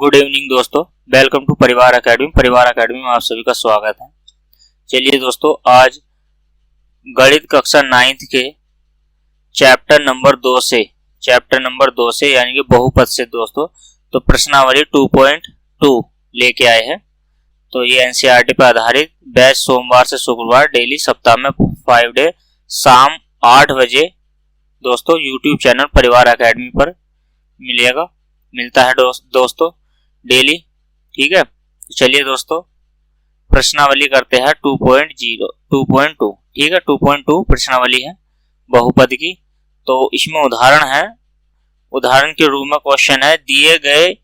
Good evening दोस्तों, welcome to परिवार academy. परिवार एकेडमी में आप सभी का स्वागत है। चलिए दोस्तों, आज गणित कक्षा 9th के चैप्टर नंबर 2 से यानी कि बहुपद से दोस्तों तो प्रश्नावली 2.2 लेके आए हैं। तो ये एनसीईआरटी पर आधारित बैच सोमवार से शुक्रवार डेली सप्ताह में 5 डे शाम 8 बजे दोस्तों यूट्यूब चैनल परिवार एकेडमी पर मिलता है दोस्तों डेली। ठीक है, चलिए दोस्तों प्रश्नावली करते हैं 2.2। ठीक है, 2.2 प्रश्नावली है बहुपद की। तो इसमें उदाहरण है, उदाहरण के रूप में क्वेश्चन है, दिए गए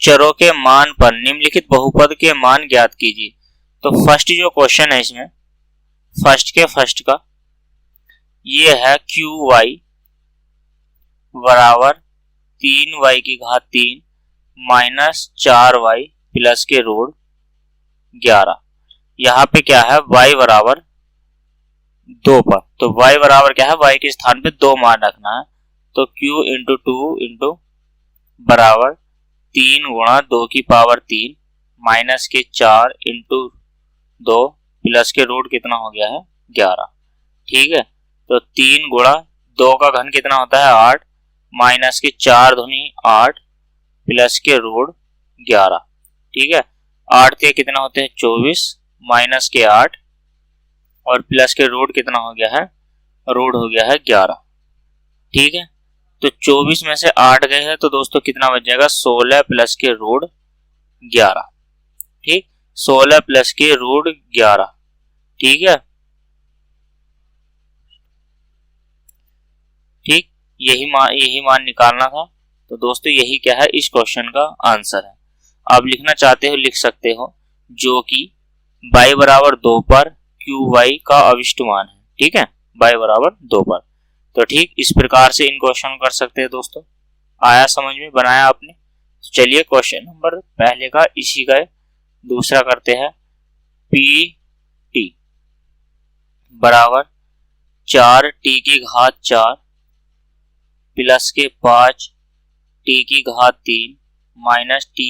चरों के मान पर निम्नलिखित बहुपद के मान ज्ञात कीजिए। तो फर्स्ट जो क्वेश्चन है इसमें फर्स्ट का ये है QY बराबर 3y की घात 3 माइनस 4y प्लस के रूट 11। यहाँ पे क्या है y बराबर 2 पर, तो y बराबर क्या है, y के स्थान पे 2 मान रखना है। तो q इंटू 2 इंटू बराबर 3 गुणा 2 की पावर 3 माइनस के 4 इंटू 2 प्लस के रूट कितना हो गया है 11। ठीक है, तो 3 गुणा 2 का घन कितना होता है 8 माइनस के 4 दूनी 8 प्लस के रूट 11। ठीक है, 8 के कितना होते हैं 24 माइनस के 8 और प्लस के रूट कितना हो गया है, रूट हो गया है 11। ठीक है, तो 24 में से 8 गए हैं तो दोस्तों कितना बच जाएगा 16 प्लस के रूट 11। ठीक, 16 प्लस के रूट 11। ठीक है, ठीक, यही मान निकालना था। तो दोस्तों यही क्या है इस क्वेश्चन का आंसर है। आप लिखना चाहते हो लिख सकते हो, जो कि y बराबर 2 पर QY का अविष्ट मान है। ठीक है, y बराबर 2 पर। तो ठीक इस प्रकार से इन क्वेश्चन कर सकते हैं दोस्तों। आया समझ में, बनाया आपने? तो चलिए क्वेश्चन नंबर पहले का इसी का दूसरा करते हैं। PT बराबर 4t की घात 4 प्लस के 5t की घात 3 माइनस t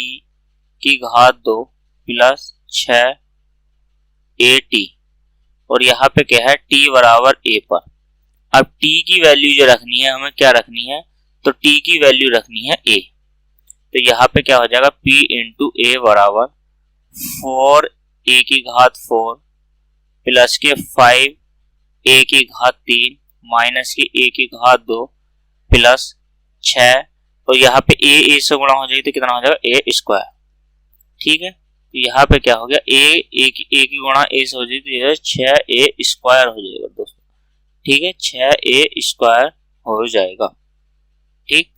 की घात 2 प्लस 6at। और यहाँ पे क्या है t बराबर a पर। अब t की वैल्यू जो रखनी है हमें क्या रखनी है, तो t की वैल्यू रखनी है a। तो यहाँ पे क्या हो जाएगा p इंटू a बराबर 4a की घात 4 प्लस के 5a की घात 3 माइनस के a की घात 2 प्लस 6। तो यहाँ पे a से गुणा हो जाएगी तो कितना हो जाएगा a स्क्वायर। ठीक है, तो यहाँ पे क्या हो गया a की गुणा a से हो जाएगी तो यह 6a स्क्वायर हो जाएगा दोस्तों। ठीक है, 6a स्क्वायर हो जाएगा। ठीक,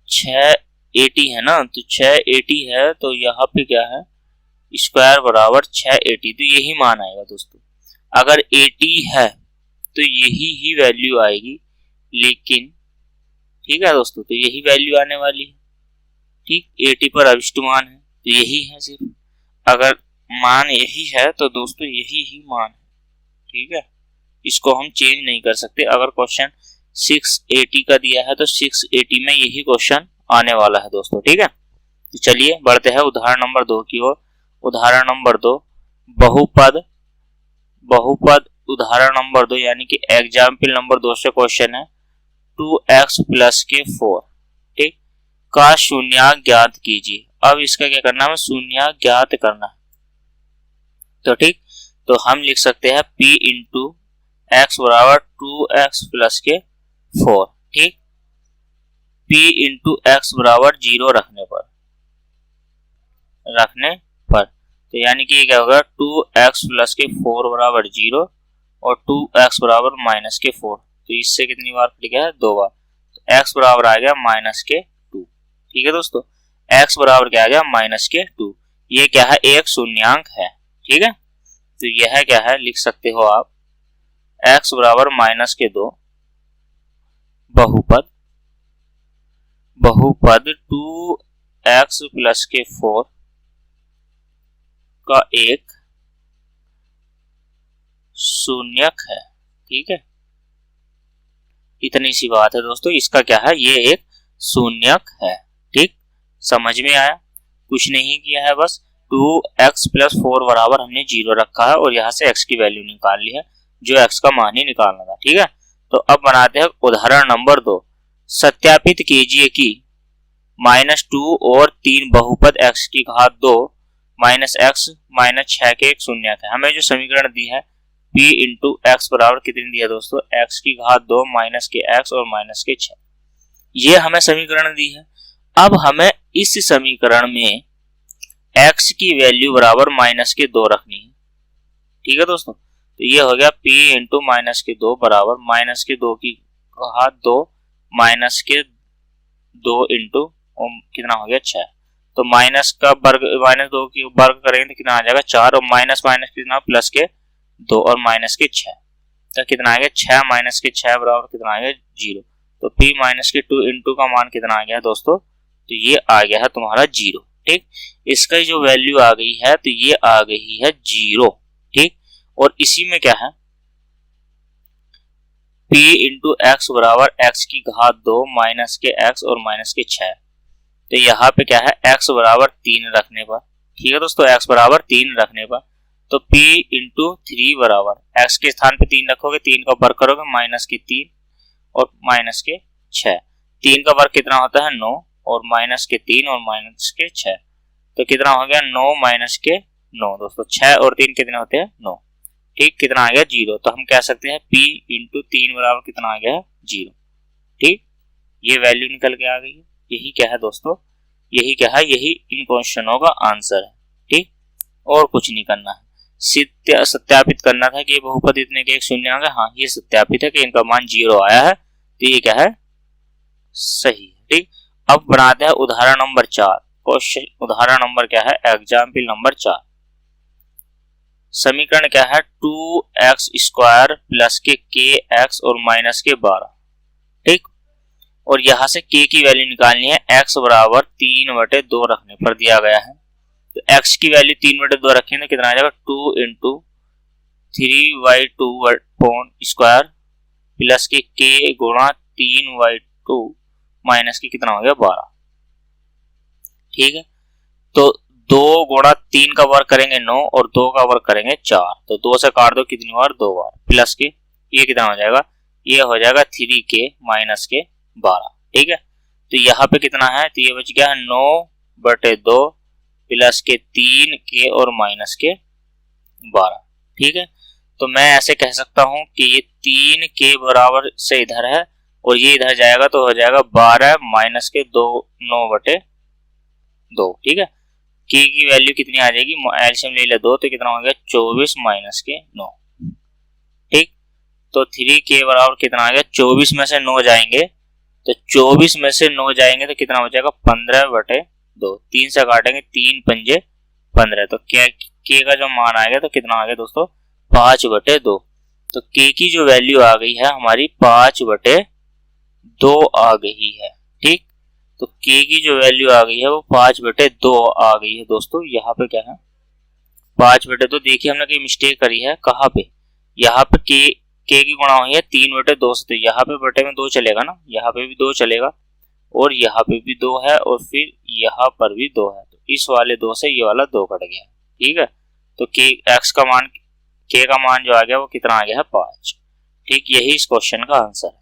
680 है ना, तो 680 है तो यहाँ पे क्या है स्क्वायर बराबर 680। तो यही मान आएगा दोस्तों। अगर 80 है तो यही ही वैल्यू आएगी, लेकिन ठीक है दोस्तों, तो यही वैल्यू आने वाली है। ठीक, 80 पर अविष्ट मान है तो यही है सिर्फ। अगर मान यही है तो दोस्तों यही ही मान है। ठीक है, इसको हम चेंज नहीं कर सकते। अगर क्वेश्चन 680 का दिया है तो 680 में यही क्वेश्चन आने वाला है दोस्तों। ठीक है, तो चलिए बढ़ते हैं उदाहरण नंबर 2 की ओर। उदाहरण नंबर 2 बहुपद उदाहरण नंबर 2 यानी कि एग्जाम्पल नंबर 2 से क्वेश्चन है 2x प्लस के 4 ठीक का शून्यांक ज्ञात कीजिए। अब इसका क्या करना है, शून्यांक ज्ञात करना है। तो ठीक, तो हम लिख सकते हैं p इंटू एक्स बराबर 2x प्लस के 4। ठीक, p इंटू एक्स बराबर 0 रखने पर तो यानी कि क्या होगा 2x प्लस के 4 बराबर 0 और 2x बराबर माइनस के 4। तो इससे कितनी बार कट गया है 2 बार। तो x बराबर आ गया माइनस के 2। ठीक है दोस्तों, x बराबर क्या आ गया माइनस के 2। ये क्या है एक शून्यांक है। ठीक है, तो यह क्या है लिख सकते हो आप x बराबर माइनस के 2 बहुपद 2x प्लस के 4 का एक शून्यक है। ठीक है, इतनी सी बात है दोस्तों। इसका क्या है, ये एक शून्यक है। ठीक, समझ में आया? कुछ नहीं किया है, बस 2x प्लस 4 बराबर हमने 0 रखा है और यहाँ से x की वैल्यू निकाल ली है, जो x का मान ही निकालना था। ठीक है, तो अब बनाते हैं उदाहरण नंबर 2। सत्यापित कीजिए कि -2 और 3 बहुपद x की घात 2 माइनस x माइनस 6 के एक शून्यक है। हमें जो समीकरण दी है p इंटू एक्स बराबर कितनी दी है दोस्तों, x की घात 2 माइनस के x और माइनस के 6, ये हमें समीकरण दी है। अब हमें इस समीकरण में x की वैल्यू बराबर माइनस के 2 रखनी है। ठीक है दोस्तों, तो ये हो गया p इंटू माइनस के 2 बराबर माइनस के 2 की घात 2 माइनस के 2 इंटू कितना हो गया 6। तो माइनस का वर्ग माइनस 2 की वर्ग करेंगे तो कितना आ जाएगा 4, और माइनस माइनस कितना प्लस के 2 और माइनस के 6, तो कितना आ गया 6 माइनस के 6 बराबर कितना आ गया 0। तो p माइनस के 2 इंटू का मान कितना आ गया दोस्तों, तो ये आ गया है तुम्हारा 0। ठीक, इसका जो वैल्यू आ गई है तो ये आ गई है 0। ठीक, और इसी में क्या है p इंटू एक्स बराबर x की घात 2 माइनस के x और माइनस के 6, तो यहाँ पे क्या है x बराबर 3 रखने पर, ठीक है दोस्तों, x बराबर 3 रखने पर तो p इंटू 3 बराबर x के स्थान पे 3 रखोगे, 3 का वर्ग करोगे माइनस के 3 और माइनस के 6, 3 का वर्ग कितना होता है 9 और माइनस के 3 और माइनस के 6, तो कितना हो गया 9 माइनस के 9 दोस्तों, 6 और 3 कितने होते हैं 9। ठीक, कितना आ गया 0, तो हम कह सकते हैं p इंटू 3 बराबर कितना आ गया है 0। ठीक, ये वैल्यू निकल के आ गई है। यही क्या है दोस्तों, यही क्या है, यही इन क्वेश्चनों का आंसर है। ठीक, और कुछ नहीं करना है, सत्यापित करना था कि ये बहुपद इतने के एक शून्यक है। हाँ, ये सत्यापित है कि इनका मान 0 आया है, तो ये क्या है सही है। ठीक, अब बनाते हैं उदाहरण नंबर 4। क्वेश्चन उदाहरण नंबर क्या है, एग्जाम्पल नंबर 4। समीकरण क्या है 2x स्क्वायर प्लस के kx और माइनस के 12। ठीक, और यहां से k की वैल्यू निकालनी है, x बराबर 3/2 रखने पर दिया गया है। तो x की वैल्यू 3/2 रखेंगे तो कितना आ जाएगा 2 इंटू 3/2 स्क्वायर प्लस के k गुणा 3/2 माइनस के कितना हो गया 12। ठीक है, तो 2 गुणा 3 का वर्ग करेंगे 9 और 2 का वर्ग करेंगे 4, तो 2 से काट दो कितनी बार 2 बार, प्लस के ये कितना हो जाएगा, ये हो जाएगा 3k माइनस के 12। ठीक है, तो यहाँ पे कितना है, तो ये बच गया है 9/2 प्लस के 3k और माइनस के 12। ठीक है, तो मैं ऐसे कह सकता हूं कि ये 3k बराबर से इधर है और ये इधर जाएगा तो हो जाएगा 12 माइनस के 2 9/2। ठीक है, k की वैल्यू कितनी आ जाएगी, एलसीएम ले ले 2 तो कितना हो गया 24 माइनस के 9। ठीक, तो 3k बराबर कितना आ गया 24 में से 9 जाएंगे, तो 24 में से 9 जाएंगे तो कितना हो जाएगा 15/2, 3 से काटेंगे 3 पंजे 15, तो k का जो मान आएगा तो कितना आ गया दोस्तों 5/2। तो k की जो वैल्यू आ गई है हमारी 5/2 आ गई है। ठीक, तो k की जो वैल्यू आ गई है वो 5/2 आ गई है दोस्तों। यहाँ पे क्या है 5/2, देखिए हमने कहीं मिस्टेक करी है, कहाँ पे, यहाँ पे k की गुणा हुई है 3/2 से, तो यहाँ पे बटे में 2 चलेगा ना, यहाँ पे भी 2 चलेगा और यहाँ पे भी 2 है और फिर यहाँ पर भी 2 है, तो इस वाले 2 से ये वाला 2 कट गया। ठीक है, तो k का मान जो आ गया वो कितना आ गया है 5। ठीक, यही इस क्वेश्चन का आंसर है,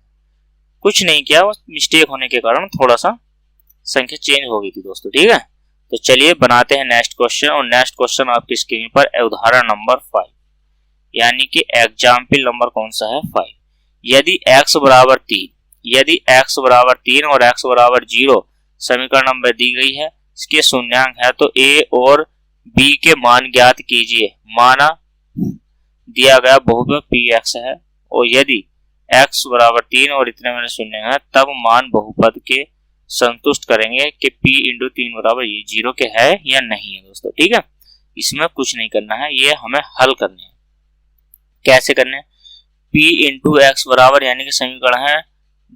कुछ नहीं किया, बस मिस्टेक होने के कारण थोड़ा सा संख्या चेंज हो गई थी दोस्तों। ठीक है, तो चलिए बनाते हैं नेक्स्ट क्वेश्चन, और नेक्स्ट क्वेश्चन आपकी स्क्रीन पर उदाहरण नंबर 5, यानी कि एग्जाम्पल नंबर कौन सा है 5। यदि x बराबर 3 और x बराबर 0 समीकरण नंबर दी गई है, इसके शून्यांक है, तो a और b के मान ज्ञात कीजिए। माना दिया गया बहुपद px है और यदि x बराबर 3 और इतने में शून्य है, तब मान बहुपद के संतुष्ट करेंगे कि p इंटू 3 बराबर ये 0 के है या नहीं है दोस्तों। ठीक है, इसमें कुछ नहीं करना है, ये हमें हल करने हैं। कैसे करने हैं, p इंटू एक्स बराबर यानी कि समीकरण है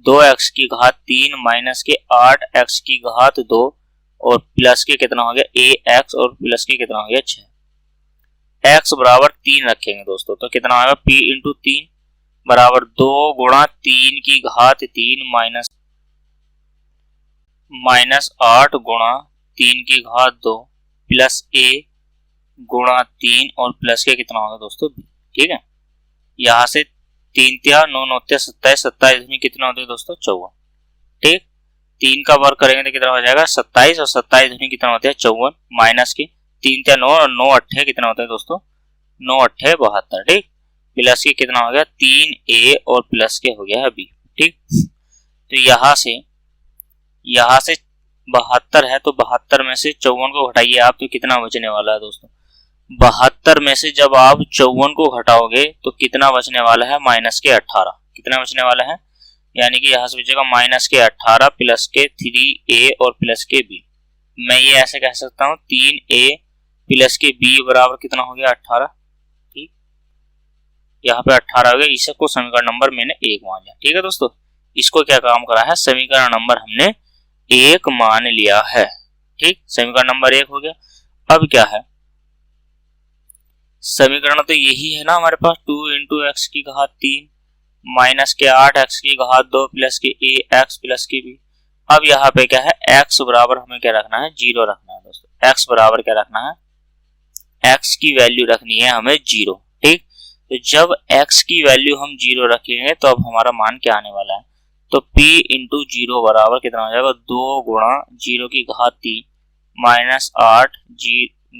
2x की घात 3 माइनस के 8x की घात 2 और प्लस के कितना हो गया ax और प्लस के कितना हो गया 6। x बराबर 3 रखेंगे दोस्तों, तो कितना होगा p इंटू 3 बराबर 2 गुणा 3 की घात 3 माइनस -8 गुणा 3 की घात 2 प्लस a गुणा 3 और प्लस के कितना होगा दोस्तों b। ठीक है, यहाँ से 3 तिया 9 9 तिया 27, 27 में कितना होते हैं दोस्तों 54। ठीक, 3 का वर्ग करेंगे तो कितना हो जाएगा 27 और 27 में कितना होते हैं 54 माइनस के 3 तिया 9 और 9 अट्ठे कितना होता है दोस्तों 9 अट्ठे 72। ठीक, प्लस के कितना हो गया 3a और प्लस के हो गया है b। ठीक, तो यहाँ से 72 है तो 72 में से 54 को घटाइए आप तो कितना बचने वाला है दोस्तों 72 में से जब आप 54 को घटाओगे तो कितना बचने वाला है माइनस के 18। कितना बचने वाला है, यानी कि यहाँ से बचेगा माइनस के 18 प्लस के 3a और प्लस के b। मैं ये ऐसे कह सकता हूँ 3a प्लस के b बराबर कितना हो गया 18। ठीक, यहाँ पे 18 हो गया, इसको समीकरण नंबर मैंने 1 मान लिया। ठीक है दोस्तों, इसको क्या काम करा है समीकरण नंबर हमने 1 मान लिया है। ठीक, समीकरण नंबर 1 हो गया। अब क्या है समीकरण तो यही है ना हमारे पास 2 इंटू एक्स की घात 3 माइनस के 8 एक्स की घात 2 प्लस के a एक्स प्लस के b। अब यहाँ पे क्या है x बराबर हमें क्या रखना है 0 रखना है दोस्तों। x बराबर क्या रखना है, x की वैल्यू रखनी है हमें 0। ठीक, तो जब x की वैल्यू हम 0 रखेंगे तो अब हमारा मान क्या आने वाला है, तो p इंटू 0 बराबर कितना हो जाएगा 2 गुणा 0 की घात 3 माइनस 8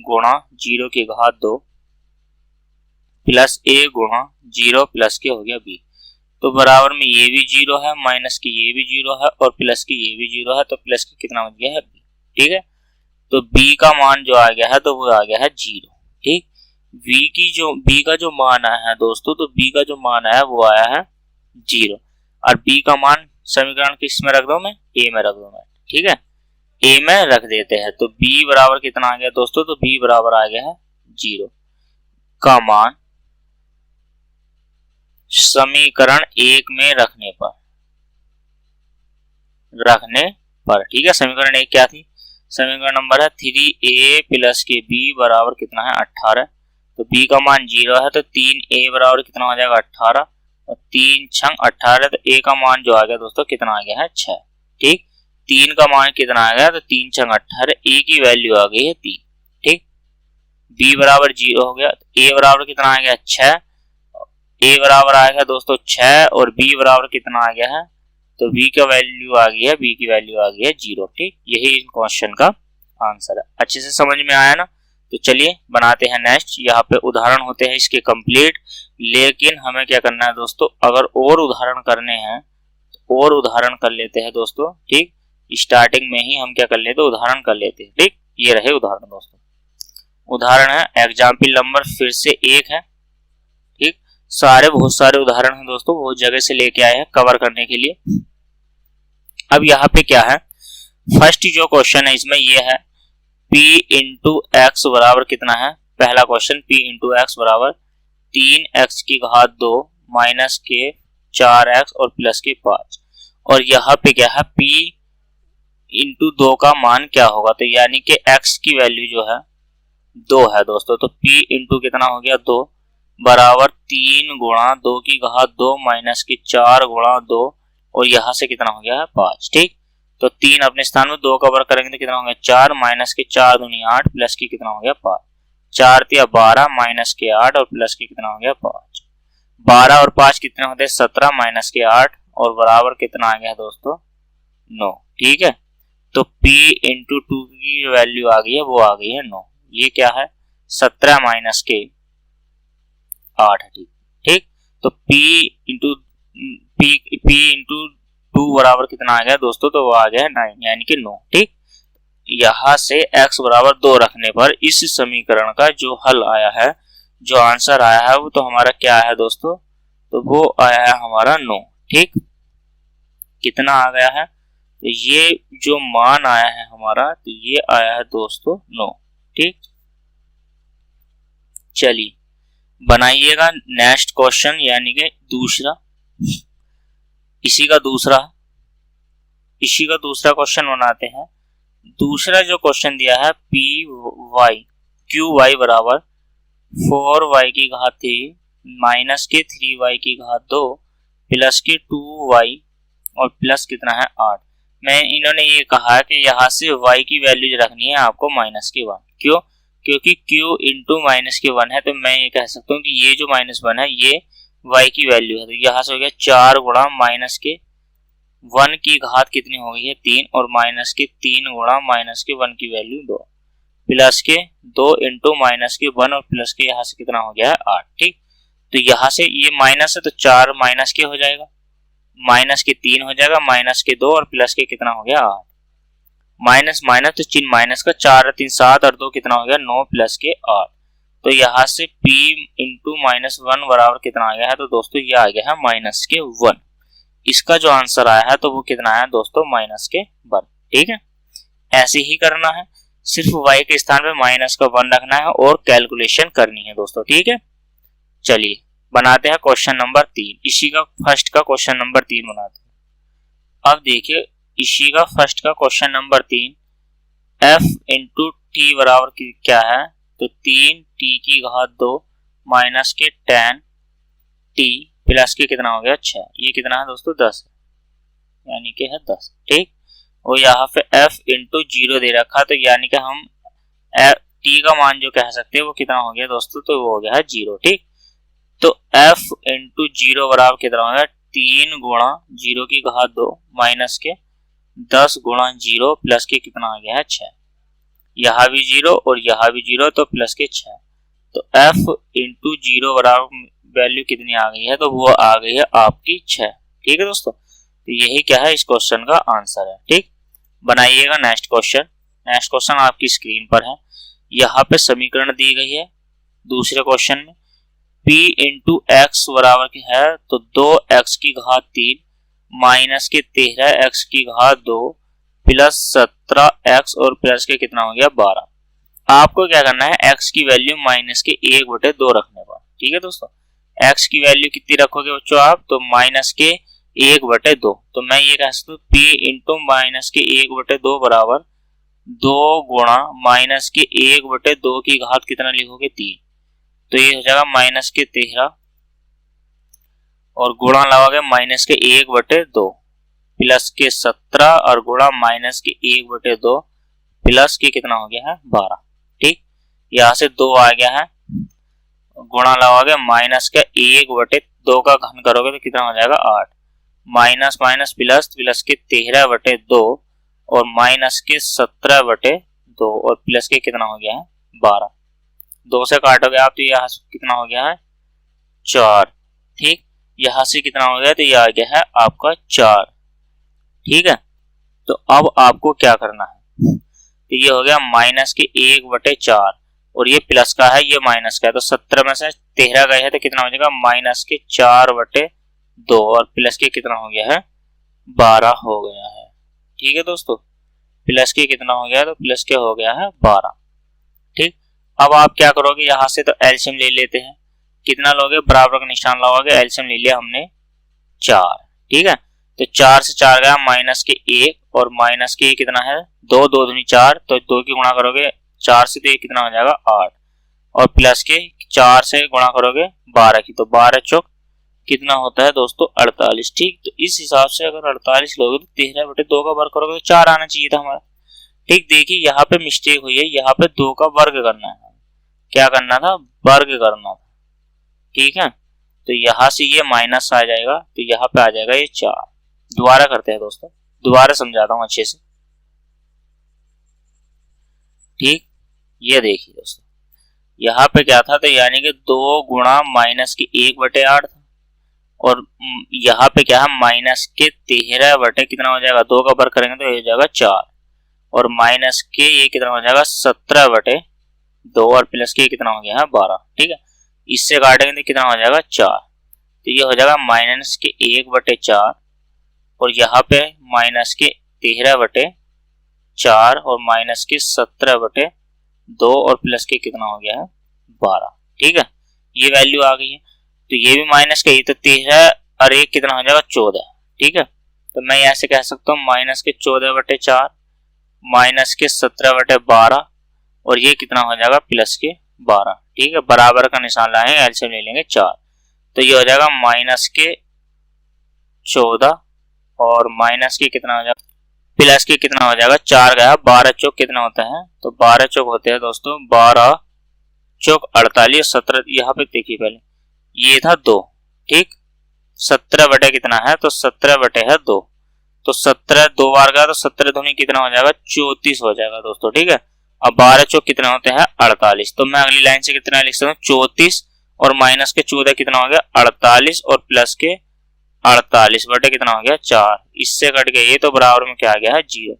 गुणा 0 की घात 2 प्लस a गुणा 0 प्लस के हो गया b। तो बराबर में ये भी 0 है, माइनस की ये भी 0 है और प्लस की ये भी 0 है, तो प्लस की कितना बच गया है b। ठीक है, तो b का मान जो आ गया है तो वो आ गया है 0। ठीक, b का जो मान आया है दोस्तों, तो b का जो मान आया है वो आया है 0 और b का मान समीकरण किस में रख दो मैं a में रख दो मैं। ठीक है, a में रख देते हैं तो b बराबर कितना आ गया दोस्तों, तो b बराबर आ गया है 0 का मान समीकरण 1 में रखने पर। ठीक है, समीकरण 1 क्या थी, समीकरण नंबर है 3a प्लस के b बराबर कितना है 18। तो b का मान 0 है तो 3a बराबर कितना हो जाएगा 18 और 3 छंग 18, तो a का मान जो आ गया दोस्तों कितना आ गया है 6। ठीक, 3 का मान कितना आ गया तो 3 छंग 18, a की वैल्यू आ गई है 3। ठीक, b बराबर 0 हो गया, तो a बराबर कितना आ गया 6, a बराबर आएगा दोस्तों 6 और b बराबर कितना आ गया है, तो b का वैल्यू आ गई है, b की वैल्यू आ गई है 0। ठीक, यही इन क्वेश्चन का आंसर है। अच्छे से समझ में आया ना, तो चलिए बनाते हैं नेक्स्ट। यहाँ पे उदाहरण होते हैं इसके कंप्लीट, लेकिन हमें क्या करना है दोस्तों, अगर और उदाहरण करने हैं तो और उदाहरण कर लेते हैं दोस्तों। ठीक, स्टार्टिंग में ही हम क्या कर लेते हैं उदाहरण कर लेते हैं। ठीक, ये रहे उदाहरण दोस्तों। उदाहरण है एग्जाम्पल नंबर फिर से 1 है। ठीक, बहुत सारे उदाहरण हैं दोस्तों, बहुत जगह से लेके आए हैं कवर करने के लिए। अब यहाँ पे क्या है, फर्स्ट जो क्वेश्चन है इसमें ये है p इंटू एक्स बराबर कितना है। पहला क्वेश्चन p इंटू एक्स बराबर 3x की घात 2 माइनस के 4x और प्लस के 5। और यहाँ पे क्या है p इंटू 2 का मान क्या होगा, तो यानी कि x की वैल्यू जो है 2 है दोस्तों, तो p इंटू कितना हो गया 2 बराबर 3 गुणा 2 की घात 2 माइनस की 4 गुणा 2 और यहाँ से कितना हो गया है 5। ठीक, तो 3 अपने स्थान में 2 का वर्ग करेंगे तो कितना हो गया 4 माइनस के 4 दूनी 8 प्लस की कितना हो गया 5। 4 तिया 12 माइनस के 8 और प्लस की कितना हो गया 5। 12 और 5 कितने होते हैं 17 माइनस के 8 और बराबर कितना आ गया दोस्तों 9। ठीक है, तो p इंटू 2 की वैल्यू आ गई है, वो आ गई है 9। ये क्या है 17 माइनस के 8 है। ठीक, तो p इंटू 2 बराबर कितना आ गया दोस्तों, तो वो आ गया 9 यानी कि 9। ठीक, यहाँ से x बराबर 2 रखने पर इस समीकरण का जो हल आया है, जो आंसर आया है, वो तो हमारा क्या है दोस्तों, तो वो आया है हमारा 9। ठीक, कितना आ गया है, तो ये जो मान आया है हमारा, तो ये आया है दोस्तों 9। ठीक, चलिए बनाइएगा नेक्स्ट क्वेश्चन, यानी कि दूसरा, इसी का दूसरा क्वेश्चन बनाते हैं। दूसरा जो क्वेश्चन दिया है क्यू वाई बराबर 4y की घात 3 माइनस के 3y की घात 2 प्लस के 2y और प्लस कितना है 8। इन्होंने ये कहा कि यहाँ से y की वैल्यू रखनी है आपको -1। क्यों? क्योंकि q इंटू -1 है, तो मैं ये कह सकता हूँ कि ये जो -1 है ये y की वैल्यू है। तो यहाँ से हो गया 4 गुणा -1 की घात कितनी हो गई है 3, और -3 गुणा -1 की वैल्यू 2, प्लस के 2 इंटू -1 और प्लस के यहाँ से कितना हो गया है 8। ठीक, तो यहाँ से ये माइनस है तो 4 -के हो जाएगा, -3 हो जाएगा, -2 और प्लस के कितना हो गया 8। माइनस माइनस तो चिन्ह माइनस का, 4 3 7 और 2 कितना हो गया 9 प्लस के 8। तो यहाँ से p इंटू -1 बराबर कितना आ गया है, तो दोस्तों ये आ गया है -1। इसका जो आंसर आया है तो वो कितना आया दोस्तों -1। ठीक है, ऐसे ही करना है, सिर्फ y के स्थान पे -1 रखना है और कैलकुलेशन करनी है दोस्तों। ठीक है, चलिए बनाते हैं क्वेश्चन नंबर 3। इसी का फर्स्ट का क्वेश्चन नंबर 3 बनाते हैं। अब देखिए इसी का फर्स्ट का question number 3, f into T बराबर क्या है, तो 3t की घात 2 माइनस के 10t प्लस के कितना हो गया 6। ये कितना है दोस्तों 10, यानी कि है 10। ठीक, और यहाँ पे f इंटू 0 दे रखा, तो यानी कि हम t का मान जो कह सकते हैं वो कितना हो गया दोस्तों, तो वो हो गया है 0। ठीक, तो f इंटू 0 बराबर कितना हो गया 3 गुणा 0 की घात 2 माइनस के 10 गुणा 0 प्लस के कितना आ गया है 6। यहाँ भी 0 और यहाँ भी 0, तो प्लस के 6। तो f इंटू 0 बराबर वैल्यू कितनी आ गई है, तो वो आ गई है आपकी 6। ठीक है दोस्तों, तो यही क्या है इस क्वेश्चन का आंसर है। ठीक, बनाइएगा नेक्स्ट क्वेश्चन। नेक्स्ट क्वेश्चन आपकी स्क्रीन पर है। यहाँ पे समीकरण दी गई है दूसरे क्वेश्चन में, p इंटू एक्स बराबर की है तो 2x की घात 3 माइनस के 13x की घात 2 प्लस 17x और प्लस के कितना हो गया 12। आपको क्या करना है, x की वैल्यू माइनस के 1/2 रखने पर। ठीक है दोस्तों, x की वैल्यू कितनी रखोगे बच्चों आप, तो माइनस के 1/2। तो मैं ये कह सकता हूँ p इंटू माइनस के 1/2 बराबर 2 गुणा माइनस के 1/2 की घात कितना लिखोगे 3, तो ये हो जाएगा माइनस के 13 और गुणा लगाओगे माइनस के 1/2 प्लस के 17 और गुणा माइनस के 1/2 प्लस के कितना हो गया है 12। ठीक, यहाँ से 2 आ गया है, गुणा लगाओगे माइनस के 1/2 का घन करोगे तो कितना हो जाएगा 8, माइनस माइनस प्लस प्लस के 13/2 और माइनस के 17/2 और प्लस के कितना हो गया है 12। 2 से काटोगे आप तो यहाँ से कितना हो गया है 4। ठीक, यहाँ से कितना हो गया, तो ये आ गया है आपका 4। ठीक है, तो अब आपको क्या करना है, तो ये हो गया माइनस के 1/4 और ये प्लस का है ये माइनस का है, तो 17 में से 13 गए है तो कितना हो जाएगा माइनस के 4/2 और प्लस के कितना हो गया है 12 हो गया है। ठीक है दोस्तों, प्लस के कितना हो गया, तो प्लस के हो गया है 12। ठीक, अब आप क्या करोगे, यहाँ से तो एलसीएम ले लेते हैं। कितना लोगे, बराबर का निशान लगाओगे, एलसीएम ले लिया हमने 4। ठीक है, तो 4 से 4 गया माइनस के 1 और माइनस के कितना है 2, 2 दूनी 4, तो 2 की गुणा करोगे 4 से तो ये कितना हो जाएगा 8 और प्लस के 4 से गुणा करोगे 12 की, तो 12 चौक कितना होता है दोस्तों 48। ठीक, तो इस हिसाब से अगर 48 लोगे तो 13/2 का वर्ग करोगे तो 4 आना चाहिए था हमारा। ठीक, देखिए यहाँ पे मिस्टेक हुई है, यहाँ पे 2 का वर्ग करना है, क्या करना था वर्ग करना था। ठीक है, तो यहाँ से ये माइनस आ जाएगा तो यहाँ पे आ जाएगा ये 4। दोबारा करते हैं दोस्तों, दोबारा समझाता हूँ अच्छे से। ठीक, ये देखिए दोस्तों यहाँ पे क्या था, तो यानी कि 2 गुणा माइनस के 1/8 था और यहाँ पे क्या है माइनस के 13 कितना हो जाएगा 2 का वर्ग करेंगे तो ये हो जाएगा 4 और माइनस के ये कितना हो जाएगा 17/2 और प्लस के कितना हो गया है 12। ठीक है, इससे काटेंगे तो कितना हो जाएगा 4, तो ये हो जाएगा माइनस के 1/4 और यहाँ पे माइनस के 13/4 और माइनस के 17/2 और प्लस के कितना हो गया है 12। ठीक है, ये वैल्यू आ गई है, तो ये भी माइनस का, ये तो 13 और 1 कितना हो जाएगा 14। ठीक है, तो मैं यहाँ से कह सकता हूँ माइनस के 14/4 माइनस के 17/12 और ये कितना हो जाएगा प्लस के 12। ठीक है, बराबर का निशान लाएंगे, एलसीएम ले लेंगे 4, तो ये हो जाएगा माइनस के 14 और माइनस के कितना हो जाएगा प्लस के कितना हो जाएगा 4 गया, 12 चौक कितना होता है, तो 12 चौक होते हैं दोस्तों 12 चौक 48, 17 यहाँ पे देखिए पहले ये था 2, ठीक, 17 बटे कितना है, तो 17 बटे है 2, तो 17 2 बार गया तो 17 दूनी कितना हो जाएगा 34 हो जाएगा दोस्तों, ठीक है। अब 12 चौक कितने होते हैं 48, तो मैं अगली लाइन से कितना लिख सकता हूँ 34 और माइनस के 14 कितना हो गया 48 और प्लस के 48 बटे कितना हो गया 4, इससे कट गया ये, तो बराबर में क्या आ गया है 0,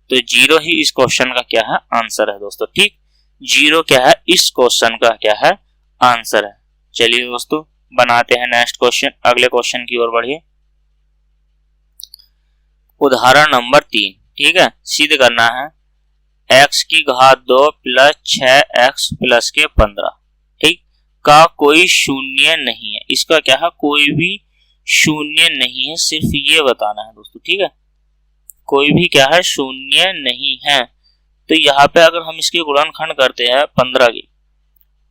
तो 0 ही इस क्वेश्चन का क्या है आंसर है दोस्तों, ठीक, 0 क्या है इस क्वेश्चन का क्या है आंसर है। चलिए दोस्तों बनाते हैं नेक्स्ट क्वेश्चन, अगले क्वेश्चन की ओर बढ़िए। उदाहरण नंबर 3, ठीक है, सिद्ध करना है x की घात 2 प्लस 6x प्लस के 15, ठीक, का कोई शून्य नहीं है, इसका क्या है कोई भी शून्य नहीं है, सिर्फ ये बताना है दोस्तों, ठीक है, कोई भी क्या है शून्य नहीं है। तो यहाँ पे अगर हम इसके गुणनखंड करते हैं 15 की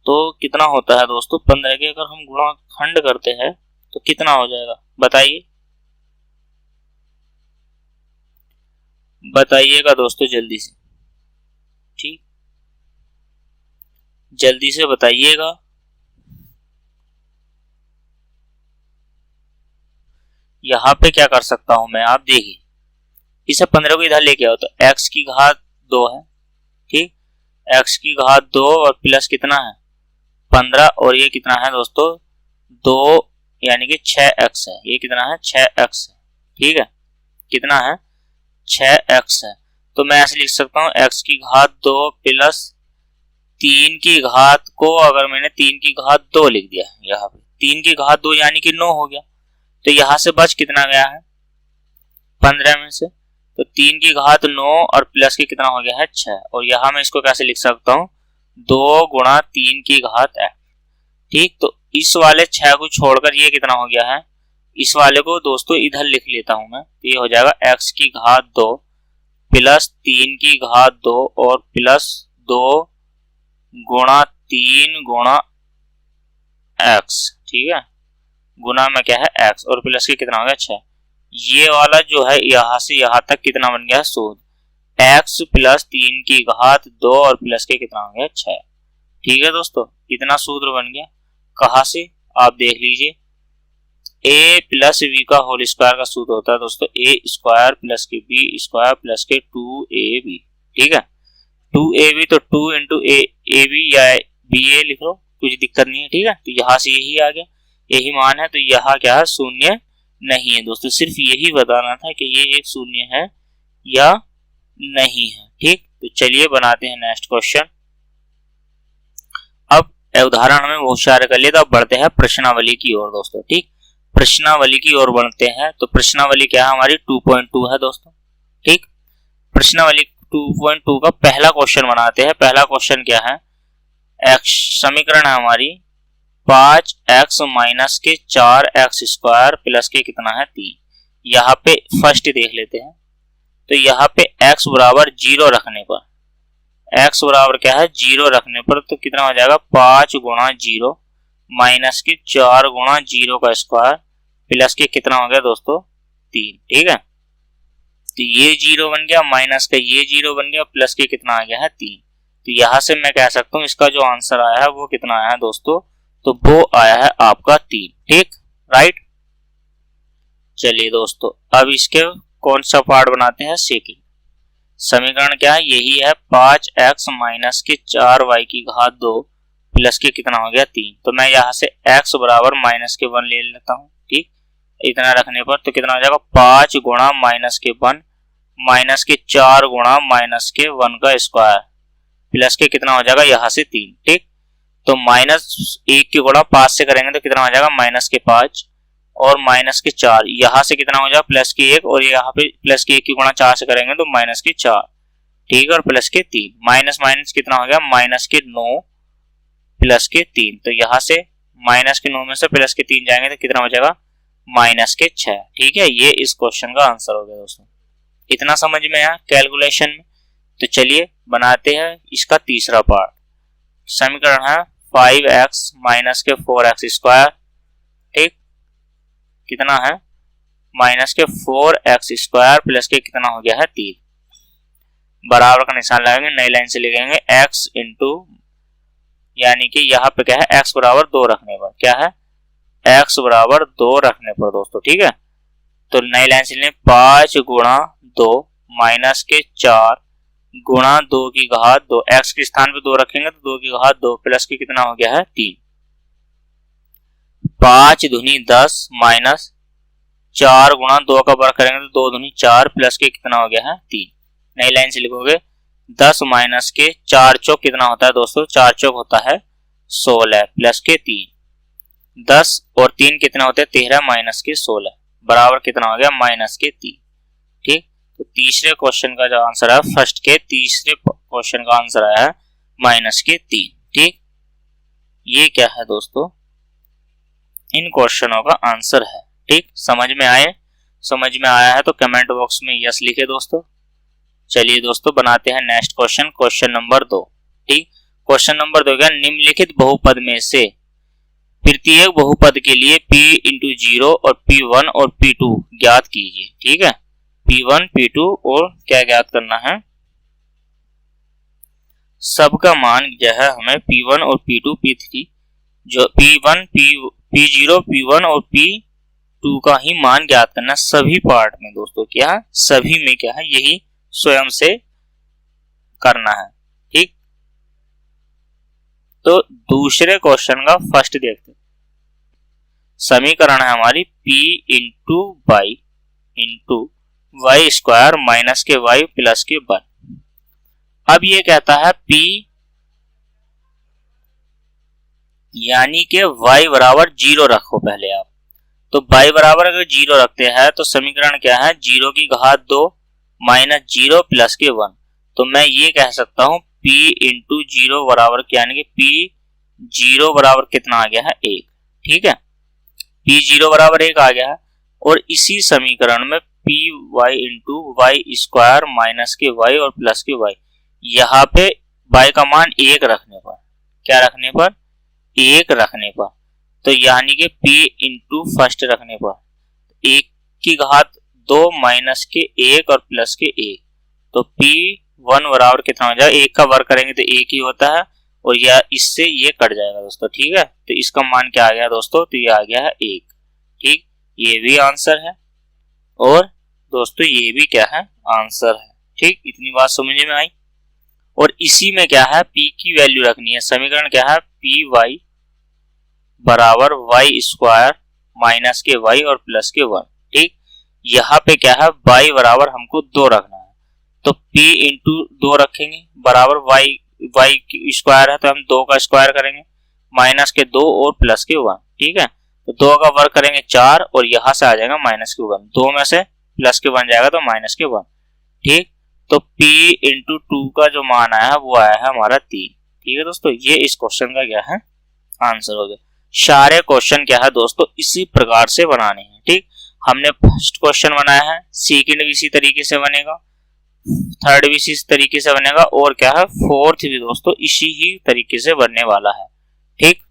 तो कितना होता है दोस्तों, 15 के अगर हम गुणनखंड करते हैं तो कितना हो जाएगा बताइए, बताइएगा दोस्तों जल्दी से, ठीक, जल्दी से बताइएगा। यहाँ पे क्या कर सकता हूं मैं, आप देखिए इसे 15 को इधर लेके आओ तो x की घात 2 है, ठीक, x की घात 2 और प्लस कितना है 15 और ये कितना है दोस्तों 2 यानी कि 6x है, ये कितना है 6x है, ठीक है, कितना है 6x है। तो मैं ऐसे लिख सकता हूँ x की घात 2 प्लस 3 की घात को अगर मैंने 3 की घात 2 लिख दिया है, यहाँ पे 3 की घात 2 यानी कि 9 हो गया, तो यहाँ से बच कितना गया है 15 में से, तो 3 की घात 9 और प्लस के कितना हो गया है 6, और यहाँ मैं इसको कैसे लिख सकता हूँ 2 गुणा 3 की घात x, ठीक, तो इस वाले 6 को छोड़कर ये कितना हो गया है, इस वाले को दोस्तों इधर लिख लेता हूं मैं, तो ये हो जाएगा x की घात 2 प्लस 3 की घात 2 और प्लस 2 गुणा 3 गुणा x, ठीक है, गुना में क्या है x और प्लस के कितना हो गया 6, ये वाला जो है यहाँ से यहाँ तक कितना बन गया सूत्र, x प्लस 3 की घात 2 और प्लस के कितना हो गया 6, ठीक है दोस्तों, इतना सूत्र बन गया। कहाँ से आप देख लीजिए, a प्लस बी का होल स्क्वायर का सूत्र होता है दोस्तों a स्क्वायर प्लस के b स्क्वायर प्लस के 2ab, ठीक है, 2ab तो 2 इंटू ab या ba लिख लो, कुछ दिक्कत नहीं है, ठीक है, तो यहाँ से यही आ गया, यही मान है, तो यहाँ क्या है शून्य नहीं है दोस्तों, सिर्फ यही बताना था कि ये एक शून्य है या नहीं है, ठीक। तो चलिए बनाते हैं नेक्स्ट क्वेश्चन। अब उदाहरण हमें बहुत सारे कर लिए, तो अब बढ़ते हैं प्रश्नावली की ओर दोस्तों, ठीक, प्रश्नावली की ओर बढ़ते हैं। तो प्रश्नावली क्या है हमारी 2.2 है दोस्तों, ठीक, प्रश्नावली 2.2 का पहला क्वेश्चन बनाते हैं। पहला क्वेश्चन क्या है, x समीकरण है हमारी 5x माइनस के 4x स्क्वायर प्लस के कितना है 3, यहाँ पे फर्स्ट देख लेते हैं, तो यहाँ पे x बराबर 0 रखने पर, x बराबर क्या है 0 रखने पर, तो कितना हो जाएगा 5 गुणा 0 माइनस के 4 गुणा 0 का स्क्वायर प्लस के कितना हो गया दोस्तों 3, ठीक है, तो ये 0 बन गया, माइनस का ये 0 बन गया, प्लस के कितना आ गया है 3, तो यहां से मैं कह सकता हूं इसका जो आंसर आया है वो कितना आया है दोस्तों, तो वो आया है आपका 3, ठीक, राइट। चलिए दोस्तों अब इसके कौन सा पार्ट बनाते हैं, सेकंड समीकरण क्या है, यही है 5x माइनस के 4y की घात 2 प्लस के कितना हो गया 3, तो मैं यहाँ से x बराबर माइनस के 1 ले लेता हूँ, ठीक, इतना रखने पर तो कितना हो जाएगा 5 गुणा माइनस के 1 माइनस के 4 गुणा माइनस के 1 का स्क्वायर प्लस के कितना हो जाएगा यहाँ से 3, ठीक, तो माइनस 1 की गुणा 5 से करेंगे तो कितना हो जाएगा माइनस के 5 और माइनस के 4, यहाँ से कितना हो जाएगा प्लस के 1 और यहाँ पे प्लस के 1 की गुणा 4 से करेंगे तो माइनस के 4, ठीक है, और प्लस के 3, माइनस माइनस कितना हो गया माइनस के 9 प्लस के 3, तो यहाँ से माइनस के 9 में से प्लस के 3 जाएंगे तो कितना हो जाएगा माइनस के 6, ठीक है, ये इस क्वेश्चन का आंसर हो गया दोस्तों। इतना समझ में आया कैलकुलेशन में। तो चलिए बनाते हैं इसका तीसरा पार्ट। समीकरण है 5x माइनस के 4x स्क्वायर, ठीक, कितना है माइनस के 4x स्क्वायर प्लस के कितना हो गया है 3, बराबर का निशान लगाएंगे, नई लाइन से लिखेंगे x इंटू, यानी कि यहाँ पे क्या है x बराबर 2 रखने पर, क्या है x बराबर 2 रखने पर दोस्तों, ठीक है। तो नई लाइन से लेंगे 5 गुणा 2 माइनस के 4 गुणा 2 की घात 2, x के स्थान पे 2 रखेंगे तो 2 की घात 2 प्लस के कितना हो गया है 3, 5 दूनी 10 माइनस 4 गुणा 2 का वर्ग करेंगे तो 2 दूनी 4 प्लस के कितना हो गया है 3। नई लाइन से लिखोगे 10 माइनस के 4 चौक कितना होता है दोस्तों, 4 चौक होता है 16 प्लस के 3, 10 और 3 कितना होते हैं 13 माइनस के 16 बराबर कितना हो गया माइनस के 3, ठीक। तो तीसरे क्वेश्चन का जो आंसर है, फर्स्ट के तीसरे क्वेश्चन का आंसर आया है माइनस के 3, ठीक। ये क्या है दोस्तों, इन क्वेश्चनों का आंसर है, ठीक। समझ में आया है तो कमेंट बॉक्स में यस लिखे दोस्तों। चलिए दोस्तों बनाते हैं नेक्स्ट क्वेश्चन, क्वेश्चन नंबर 2, ठीक। क्वेश्चन नंबर 2 क्या, निम्नलिखित बहुपद में से प्रत्येक बहुपद के लिए p इंटू 0 और p1 और p2 ज्ञात कीजिए, ठीक है। p1 p2 और क्या ज्ञात करना है, सबका मान जो है हमें p1 और p2 p3, जो p1 p0 p1 और p2 का ही मान ज्ञात करना सभी पार्ट में दोस्तों, क्या है सभी में क्या है यही स्वयं से करना है, ठीक। तो दूसरे क्वेश्चन का फर्स्ट देखते हैं। समीकरण है हमारी p into Y square minus K y plus K 1। अब ये कहता है p यानी के y बराबर 0 रखो पहले आप, तो y बराबर अगर 0 रखते हैं तो समीकरण क्या है 0 की घात 2 माइनस 0 प्लस के 1। तो मैं ये कह सकता हूं p इंटू 0 बराबर यानी कि p 0 बराबर कितना आ गया है 1, ठीक है। p 0 बराबर 1 आ गया है और इसी समीकरण में P Y into Y square minus K Y और प्लस के वाई, यहाँ पे वाई का मान 1 रखने पर, क्या रखने पर 1 रखने पर, तो यानी कि p इंटू फर्स्ट रखने पर 1 की घात 2 माइनस के 1 और प्लस के 1, तो p1 बराबर कितना हो जाएगा 1 का वर्ग करेंगे तो 1 ही होता है और यह इससे ये कट जाएगा दोस्तों, ठीक है। तो इसका मान क्या आ गया दोस्तों, तो ये आ गया है 1, ठीक। ये भी आंसर है और दोस्तों ये भी क्या है आंसर है, ठीक। इतनी बात समझ में आई। और इसी में क्या है p की वैल्यू रखनी है, समीकरण क्या है पी वाई बराबर Y square minus K Y और प्लस के 1, ठीक। यहाँ पे क्या है y बराबर हमको 2 रखना है, तो p इंटू 2 रखेंगे बराबर y स्क्वायर है तो हम 2 का स्क्वायर करेंगे माइनस के 2 और प्लस के 1, ठीक है। तो 2 का वर्ग करेंगे 4 और यहाँ से आ जाएगा माइनस के 1, 2 में से प्लस के 1 जाएगा तो माइनस के 1, ठीक। तो p इंटू 2 का जो मान आया है वो आया है हमारा 3, ठीक है दोस्तों। ये इस क्वेश्चन का क्या है आंसर हो गया। सारे क्वेश्चन क्या है दोस्तों इसी प्रकार से बनाने हैं, ठीक। हमने फर्स्ट क्वेश्चन बनाया है, सेकंड भी इसी तरीके से बनेगा, थर्ड भी इसी तरीके से बनेगा और क्या है फोर्थ भी दोस्तों इसी ही तरीके से बनने वाला है, ठीक।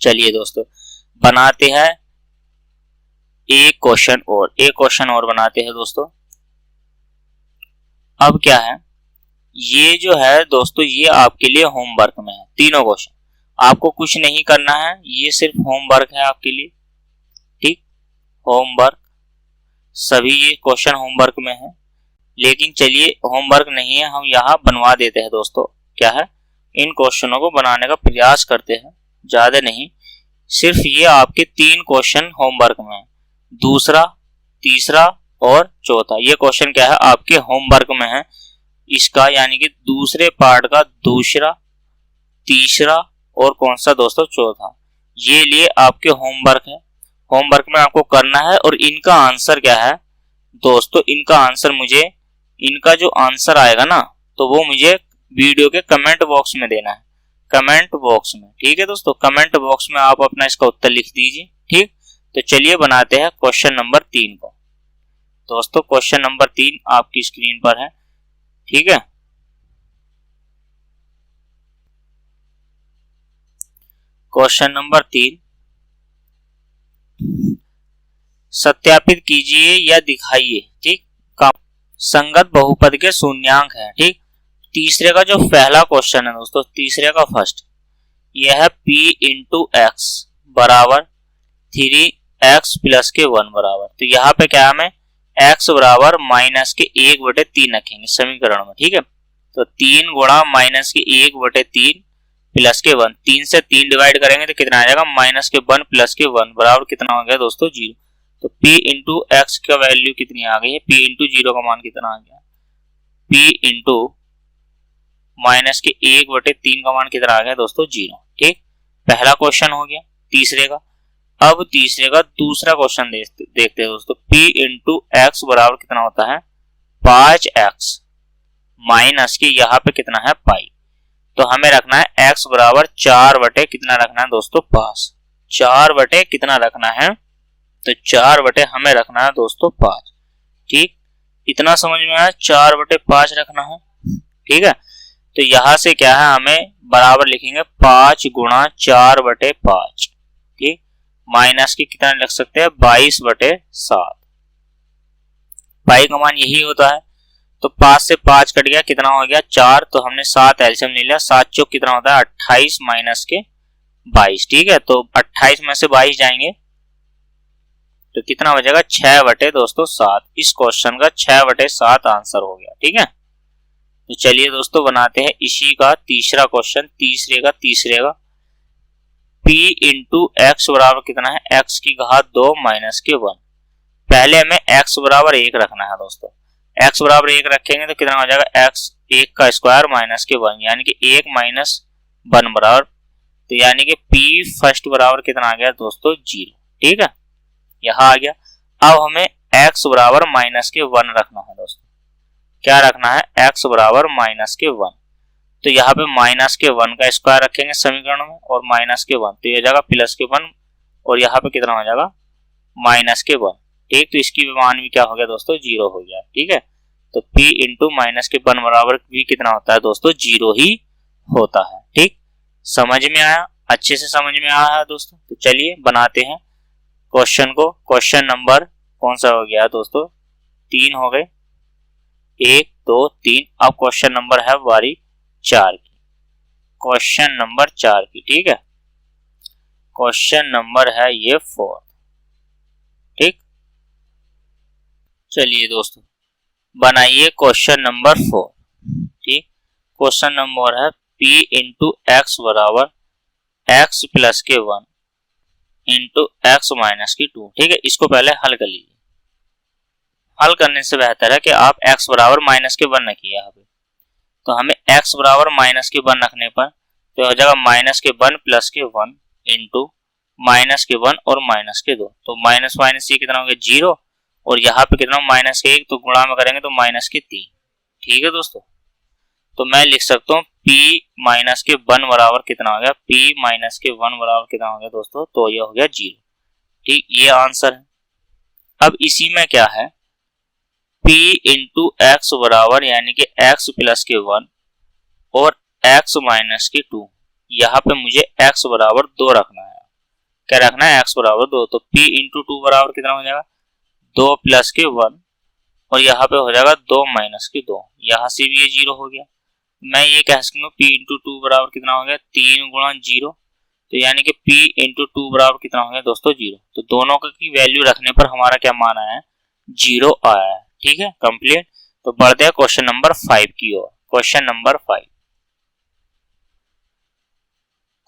चलिए दोस्तों बनाते हैं एक क्वेश्चन और बनाते हैं दोस्तों। अब क्या है ये जो है दोस्तों ये आपके लिए होमवर्क में है, तीनों क्वेश्चन आपको कुछ नहीं करना है, ये सिर्फ होमवर्क है आपके लिए, ठीक। होमवर्क सभी ये क्वेश्चन होमवर्क में है, लेकिन चलिए होमवर्क नहीं है हम यहाँ बनवा देते हैं दोस्तों। क्या है इन क्वेश्चनों को बनाने का प्रयास करते हैं, ज्यादा नहीं, सिर्फ ये आपके 3 क्वेश्चन होमवर्क में है, दूसरा तीसरा और चौथा। ये क्वेश्चन क्या है आपके होमवर्क में है, इसका यानी कि दूसरे पार्ट का दूसरा तीसरा और कौन सा दोस्तों चौथा, ये लिए आपके होमवर्क है। होमवर्क में आपको करना है और इनका आंसर क्या है दोस्तों, इनका आंसर मुझे, इनका जो आंसर आएगा ना तो वो मुझे वीडियो के कमेंट बॉक्स में देना है, कमेंट बॉक्स में, ठीक है दोस्तों। कमेंट बॉक्स में आप अपना इसका उत्तर लिख दीजिए, ठीक। तो चलिए बनाते हैं क्वेश्चन नंबर 3 को दोस्तों। क्वेश्चन नंबर 3 आपकी स्क्रीन पर है, ठीक है। क्वेश्चन नंबर 3, सत्यापित कीजिए या दिखाइए, ठीक। संगत बहुपद के शून्यांक है। ठीक, तीसरे का जो पहला क्वेश्चन है दोस्तों, तीसरे का फर्स्ट, यह है p इंटू एक्स बराबर 3x प्लस के 1 बराबर। तो यहाँ पे क्या हमें x बराबर माइनस के 1/3 रखेंगे समीकरण में। ठीक है, तो 3 गुणा माइनस के 1/3 प्लस के 1, 3 से 3 डिवाइड करेंगे तो कितना आ जाएगा, माइनस के 1 प्लस के 1 बराबर कितना हो गया दोस्तों, 0। तो p इंटू एक्स का वैल्यू कितनी आ गई है, p इंटू 0 का मान कितना आ गया, p इंटू माइनस के 1/3 का मान कितना आ गया दोस्तों, 0। ठीक, पहला क्वेश्चन हो गया तीसरे का। अब तीसरे का दूसरा क्वेश्चन देखते हैं दोस्तों। p इंटू एक्स बराबर कितना होता है, 5x माइनस के यहाँ पे कितना है, पाई। तो हमें रखना है x बराबर 4 बटे कितना रखना है दोस्तों, 5। 4 बटे कितना रखना है, तो 4 बटे हमें रखना है दोस्तों 5। ठीक, इतना समझ में आया, 4 बटे 5 रखना है। ठीक है, तो यहां से क्या है, हमें बराबर लिखेंगे 5 गुणा 4 बटे 5। ठीक, माइनस के कितना लिख सकते हैं, 22 बटे 7। पाई का मान यही होता है। तो 5 से 5 कट गया, कितना हो गया, 4। तो हमने 7 एलसीएम ले लिया, 7 चौक कितना होता है, 28 माइनस के 22। ठीक है, तो 28 में से 22 जाएंगे तो कितना बचेगा, 6 बटे दोस्तों 7। इस क्वेश्चन का 6 बटे 7 आंसर हो गया। ठीक है, तो चलिए दोस्तों बनाते हैं इसी का तीसरा क्वेश्चन। तीसरे का p इंटू एक्स बराबर कितना है, x की घात 2 माइनस के 1। पहले हमें x बराबर 1 रखना है दोस्तों। x बराबर 1 रखेंगे तो कितना हो जाएगा, x 1 का स्क्वायर माइनस के 1, यानी कि 1 माइनस 1 बराबर, तो यानी कि p फर्स्ट बराबर कितना आ गया दोस्तों, 0। ठीक है, यहाँ आ गया। अब हमें x बराबर माइनस के 1 रखना है दोस्तों। क्या रखना है, x बराबर माइनस के 1। तो यहाँ पे माइनस के 1 का स्क्वायर रखेंगे समीकरण में, और माइनस के 1 तो ये जाएगा प्लस के 1, और यहाँ पे कितना हो जाएगा, माइनस के 1। ठीक, तो इसकी मान भी क्या हो गया दोस्तों, 0 हो गया। ठीक है, तो p इंटू माइनस के 1 बराबर भी कितना होता है दोस्तों, 0 ही होता है। ठीक, समझ में आया, अच्छे से समझ में आया है दोस्तों। तो चलिए बनाते हैं क्वेश्चन को। क्वेश्चन नंबर कौन सा हो गया दोस्तों, 3 हो गए, 1 2 3। अब क्वेश्चन नंबर है बारी 4 की, क्वेश्चन नंबर 4 की। ठीक है, क्वेश्चन नंबर है ये 4। ठीक, चलिए दोस्तों बनाइए क्वेश्चन नंबर 4। ठीक, क्वेश्चन नंबर है p इंटू एक्स बराबर x plus K 1 into x minus की 2। ठीक है, इसको पहले हल कर लीजिए। हल करने से बेहतर है कि आप x बराबर माइनस के 1 रखिए यहाँ पे। तो हमें x बराबर माइनस के 1 रखने पर तो हो जाएगा माइनस के 1 प्लस के 1 इंटू माइनस के 1 और माइनस के 2। तो माइनस माइनस ये कितना हो गया, 0, और यहाँ पे कितना माइनस के 1, तो गुणा में करेंगे तो माइनस के 3। ठीक है दोस्तों, तो मैं लिख सकता हूँ p माइनस के 1 बराबर कितना हो गया, p माइनस के 1 बराबर कितना हो गया दोस्तों, तो ये हो गया 0। ठीक, ये आंसर है। अब इसी में क्या है, p इंटू एक्स बराबर यानी कि x प्लस के 1 और x माइनस के 2। यहाँ पे मुझे x बराबर 2 रखना है। क्या रखना है, x बराबर 2। तो p इंटू 2 बराबर कितना हो जाएगा, 2 प्लस के 1, और यहाँ पे हो जाएगा 2 माइनस के 2। यहाँ से भी ये 0 हो गया। मैं ये कह सकता हूँ p इंटू 2 बराबर कितना हो गया, 3 गुणा 0। तो यानी कि p इंटू 2 बराबर कितना हो गया दोस्तों, 0। तो दोनों की वैल्यू रखने पर हमारा क्या मान आया है, 0 आया है। ठीक है, कंप्लीट। तो बढ़ते हैं क्वेश्चन नंबर 5 की ओर। क्वेश्चन नंबर 5,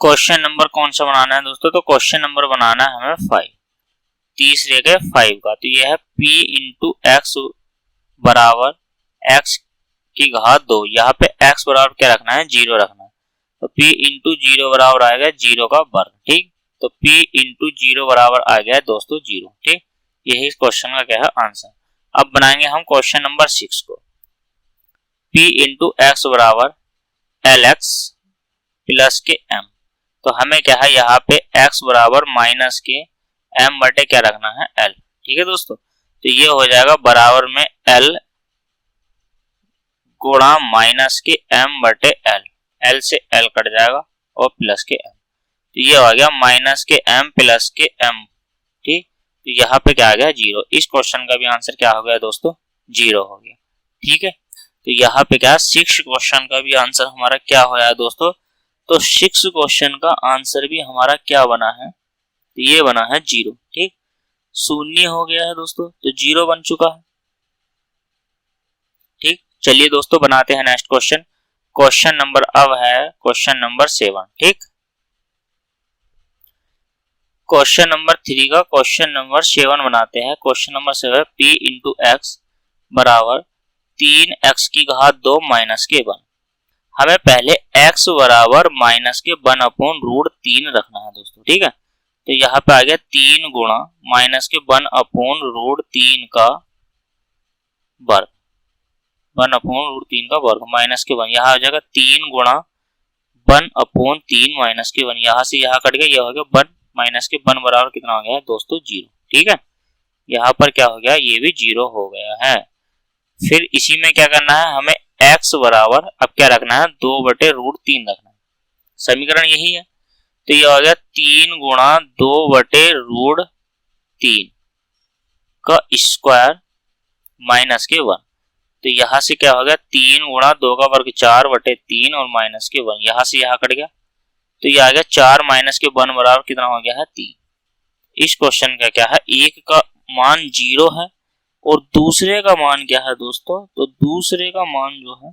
क्वेश्चन नंबर कौन सा बनाना है दोस्तों, तो क्वेश्चन नंबर बनाना है हमें 5, तीसरे के 5 का। तो यह है p इंटू एक्स बराबर x की घात 2। यहाँ पे x बराबर क्या रखना है, 0 रखना है। तो p इंटू 0 बराबर आएगा 0 का वर्ग। ठीक, तो p इंटू 0 बराबर आ गया दोस्तों 0। ठीक, यही इस क्वेश्चन का क्या है, आंसर। अब बनाएंगे हम क्वेश्चन नंबर 6 को। p इंटू एक्स बराबर lx प्लस के m। तो हमें क्या है, यहाँ पे x बराबर माइनस के m बटे क्या रखना है, l। ठीक है दोस्तों, तो ये हो जाएगा बराबर में l गुणा माइनस के m बटे l। l से l कट जाएगा और प्लस के m, तो ये हो गया माइनस के m प्लस के m। ठीक, तो यहाँ पे क्या आ गया, 0। इस क्वेश्चन का भी आंसर क्या हो गया दोस्तों, 0 हो गया। ठीक है, तो यहाँ पे क्या 6 क्वेश्चन का भी आंसर हमारा क्या हो है दोस्तों, तो 6 क्वेश्चन का आंसर भी हमारा क्या बना है, तो ये बना है 0। ठीक, शून्य हो गया है दोस्तों, तो 0 बन चुका है। ठीक, चलिए दोस्तों बनाते हैं नेक्स्ट क्वेश्चन। क्वेश्चन नंबर अब है क्वेश्चन नंबर 7। ठीक, क्वेश्चन नंबर 3 का क्वेश्चन नंबर 7 बनाते हैं। Question number 7 p into x बराबर 3x की घात 2 माइनस के 1। हमें पहले x बराबर माइनस के 1 अपॉन रूट 3 रखना है दोस्तों। ठीक है, तो यहाँ पे आ गया 3 गुणा माइनस के 1 अपॉन रूट 3 का वर्ग, 1 अपॉन रूट 3 का वर्ग माइनस के 1, यहाँ आ जाएगा 3 गुणा 1 अपॉन 3 माइनस के 1, यहाँ से यहाँ कट गया, यह हो गया 1 माइनस के 1 बराबर कितना हो गया है दोस्तों 0। ठीक है, यहाँ पर क्या हो गया, ये भी 0 हो गया है। फिर इसी में क्या करना है, हमें x बराबर अब क्या रखना है 2/√3 रखना है, समीकरण यही है। तो ये हो गया 3 गुणा 2/√3 का स्क्वायर माइनस के 1। तो यहाँ से क्या हो गया 3 गुणा 2 का वर्ग 4/3 और माइनस के 1, यहाँ से यहाँ कट गया, तो ये आ गया 4 माइनस के 1 बराबर कितना हो गया है 3। इस क्वेश्चन का क्या है, एक का मान 0 है और दूसरे का मान क्या है दोस्तों, तो दूसरे का मान जो है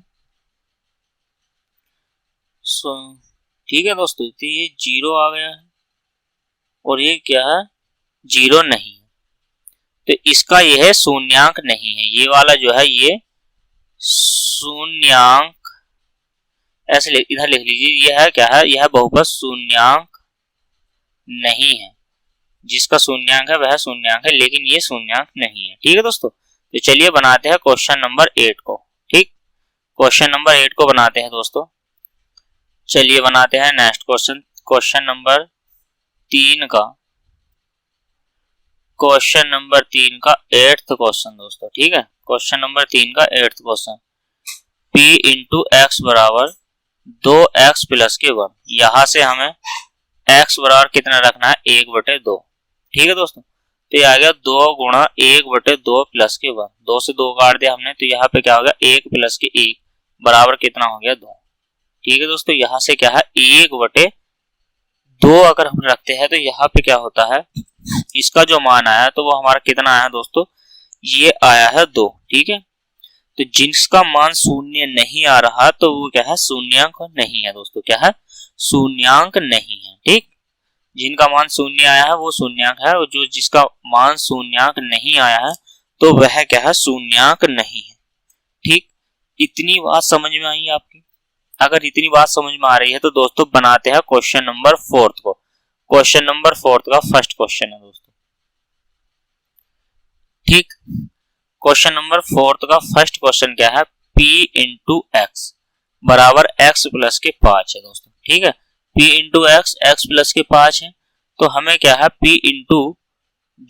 ठीक है दोस्तों, तो ये 0 आ गया है और ये क्या है 0 नहीं है, तो इसका यह है शून्यांक नहीं है। ये वाला जो है ये शून्यांक, ऐसे इधर लिख लीजिए, यह है क्या है, यह बहुपद शून्यांक नहीं है। जिसका शून्यांक है वह शून्यांक है, लेकिन ये शून्यांक नहीं है। ठीक है दोस्तों, तो चलिए बनाते हैं क्वेश्चन नंबर 8 को। ठीक, क्वेश्चन नंबर 8 को बनाते हैं दोस्तों। चलिए बनाते हैं नेक्स्ट क्वेश्चन, क्वेश्चन नंबर 3 का, क्वेश्चन नंबर 3 का 8th क्वेश्चन दोस्तों। ठीक है, क्वेश्चन नंबर 3 का 8th question, p into x बराबर 2x प्लस के 1। यहां से हमें x बराबर कितना रखना है 1/2। ठीक है दोस्तों, तो ये आ गया 2 गुणा 1/2 प्लस के 1, 2 से 2 काट दिया हमने, तो यहाँ पे क्या हो गया 1 प्लस के 1 बराबर कितना हो गया 2। ठीक है दोस्तों, यहाँ से क्या है 1/2 अगर हम रखते हैं तो यहाँ पे क्या होता है, इसका जो मान आया तो वो हमारा कितना आया दोस्तों, ये आया है 2। ठीक है, तो जिसका मान शून्य नहीं आ रहा तो वो क्या है शून्यांक नहीं है दोस्तों, क्या है शून्यांक नहीं है। ठीक, जिनका मान शून्य आया है वो शून्यांक है, और जो जिसका मान शून्यांक नहीं आया है तो वह क्या है शून्यांक नहीं है। ठीक, इतनी बात समझ में आई आपकी? अगर इतनी बात समझ में आ रही है तो दोस्तों बनाते हैं क्वेश्चन नंबर 4 को। क्वेश्चन नंबर 4 का फर्स्ट क्वेश्चन है दोस्तों। ठीक, क्वेश्चन नंबर 4 का फर्स्ट क्वेश्चन क्या है, p इंटू एक्स बराबर x प्लस के 5 है दोस्तों। ठीक है, p इंटू एक्स प्लस के 5 है, तो हमें क्या है p इंटू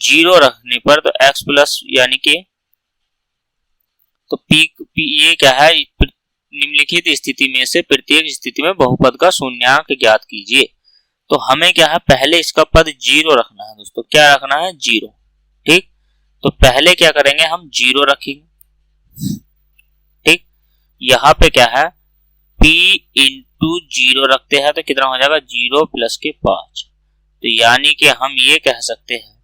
0 रखने पर तो x प्लस यानी कि तो p ये क्या है, निम्नलिखित स्थिति में से प्रत्येक स्थिति में बहुपद का शून्यांक ज्ञात कीजिए। तो हमें क्या है पहले इसका पद 0 रखना है दोस्तों, क्या रखना है 0। ठीक, तो पहले क्या करेंगे हम 0 रखेंगे। ठीक, यहाँ पे क्या है p इंटू 0 रखते हैं तो कितना हो जाएगा 0 प्लस के 5, तो यानी कि हम ये कह सकते हैं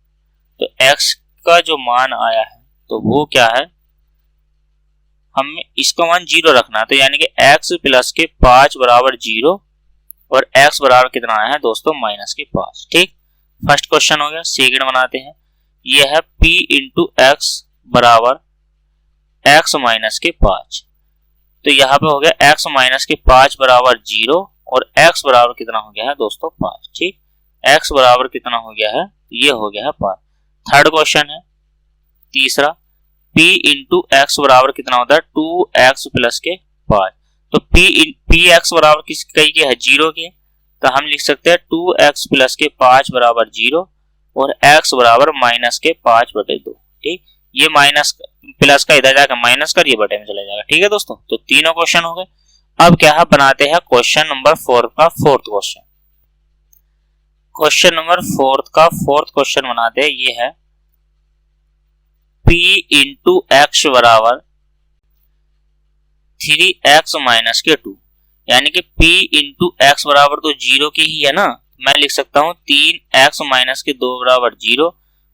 तो x का जो मान आया है तो वो क्या है, हमें इसका मान 0 रखना है, तो यानी कि x प्लस के 5 बराबर 0 और x बराबर कितना आया है दोस्तों माइनस के 5। ठीक, फर्स्ट क्वेश्चन हो गया। सेकंड बनाते हैं, यह है p इंटू एक्स बराबर x माइनस के 5, तो यहाँ पे हो गया x माइनस के 5 बराबर 0 और x बराबर कितना हो गया है दोस्तों 5। ठीक, x बराबर कितना हो गया है, ये हो गया है 5। थर्ड क्वेश्चन है तीसरा, p इंटू एक्स बराबर कितना होता है 2x प्लस के 5, तो p x बराबर किस कई के है 0 के, तो हम लिख सकते हैं 2x प्लस के 5 बराबर 0 और x बराबर माइनस के 5/2। ठीक, ये माइनस प्लस का इधर जाकर माइनस कर ये बटे में चला जाएगा। ठीक है दोस्तों, तो तीनों क्वेश्चन हो गए। अब क्या है बनाते हैं क्वेश्चन नंबर 4 का फोर्थ क्वेश्चन। क्वेश्चन नंबर 4 का फोर्थ क्वेश्चन बनाते हैं, ये है p इंटू एक्स बराबर 3x माइनस के 2, यानी कि p इंटू एक्स बराबर तो 0 की ही है ना, मैं लिख सकता हूँ 3x माइनस के 2 बराबर 0,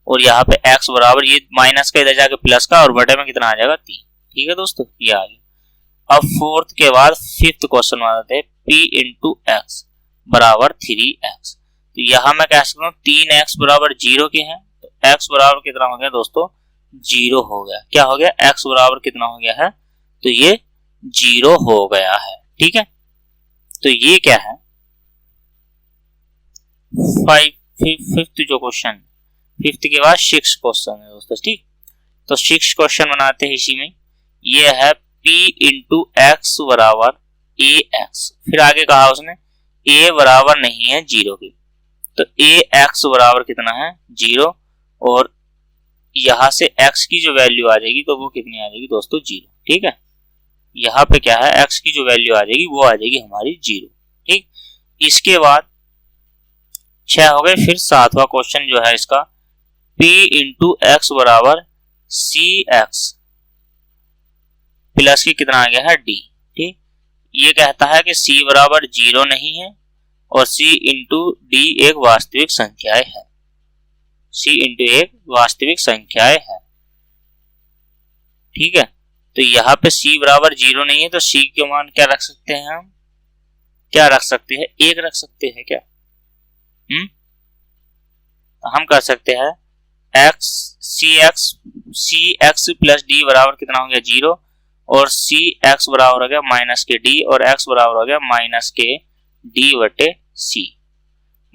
और यहाँ पे x बराबर ये माइनस का इधर जाके प्लस का और बटे में कितना आ जाएगा 3। ठीक है दोस्तों, ये आ गया। अब फोर्थ के बाद फिफ्थ क्वेश्चन बनाते हैं, p इंटू एक्स बराबर 3x। तो यहाँ मैं कह सकता हूँ 3x बराबर 0 के हैं, तो x बराबर कितना हो गया दोस्तों 0 हो गया। क्या हो गया, x बराबर कितना हो गया है, तो ये 0 हो गया है। ठीक है, तो ये क्या है फिफ्थ जो क्वेश्चन, फिफ्थ के बाद सिक्स क्वेश्चन है दोस्तों। ठीक, तो सिक्स क्वेश्चन बनाते हैं इसी में। ये है p इंटू एक्स बराबर ए एक्स, फिर आगे कहा उसने a बराबर नहीं है 0 की, तो a x बराबर कितना है 0, और यहां से x की जो वैल्यू आ जाएगी तो वो कितनी आ जाएगी दोस्तों 0। ठीक है, यहाँ पे क्या है x की जो वैल्यू आ जाएगी वो आ जाएगी हमारी 0। ठीक, इसके बाद 6 हो गए। फिर सातवां क्वेश्चन जो है इसका p इंटू एक्स बराबर सी एक्स प्लस की कितना आ गया है d। ठीक, ये कहता है कि c बराबर 0 नहीं है और c इंटू d एक वास्तविक संख्याएं है, c इंटू एक वास्तविक संख्याएं है। ठीक है, तो यहाँ पे c बराबर 0 नहीं है तो c के मान क्या रख सकते हैं हम, क्या रख सकते हैं 1 रख सकते हैं क्या। हम कर सकते हैं सी एक्स प्लस डी बराबर कितना हो गया 0, और सी एक्स बराबर हो गया माइनस के डी, और एक्स बराबर हो गया माइनस के डी बटे सी।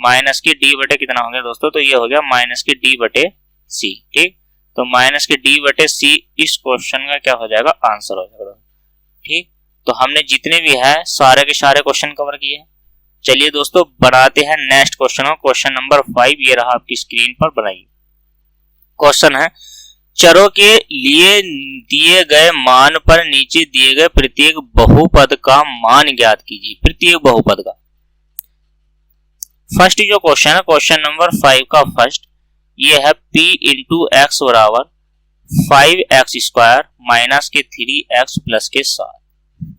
माइनस के डी बटे कितना हो गया दोस्तों, तो ये हो गया माइनस के डी बटे सी। ठीक, तो माइनस के डी बटे सी इस क्वेश्चन का क्या हो जाएगा आंसर हो जाएगा। ठीक, तो हमने जितने भी है सारे के सारे क्वेश्चन कवर किए हैं। चलिए दोस्तों बनाते हैं नेक्स्ट क्वेश्चन को, क्वेश्चन नंबर 5 ये रहा आपकी स्क्रीन पर, बनाइए। क्वेश्चन है, चरों के लिए दिए गए मान पर नीचे दिए गए प्रत्येक बहुपद का मान ज्ञात कीजिए। प्रत्येक बहुपद का फर्स्ट जो क्वेश्चन है, क्वेश्चन नंबर 5 का फर्स्ट, ये है p इंटू एक्स बराबर 5x स्क्वायर माइनस के 3x प्लस के 7।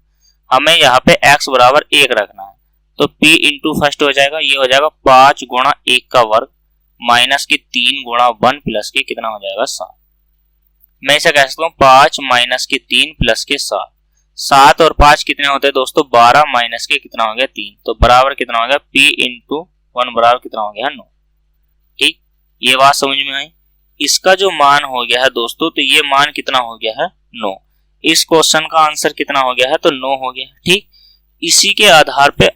हमें यहाँ पे x बराबर 1 रखना है, तो p इंटू फर्स्ट हो जाएगा, ये हो जाएगा 5 गुणा 1 का वर्ग माइनस के 3 गुणा 1 प्लस के कितना हो जाएगा 7। मैं इसे कह सकता हूँ 5 माइनस के 3 प्लस के 7। 7 और 5 कितने होते हैं दोस्तों 12 माइनस के कितना हो गया 3, तो बराबर कितना हो गया p इंटू 1 बराबर कितना हो गया 9। ठीक, ये बात समझ में आई। इसका जो मान हो गया है दोस्तों, तो ये मान कितना हो गया है 9। इस क्वेश्चन का आंसर कितना हो गया है, तो 9 हो गया। ठीक, इसी के आधार पे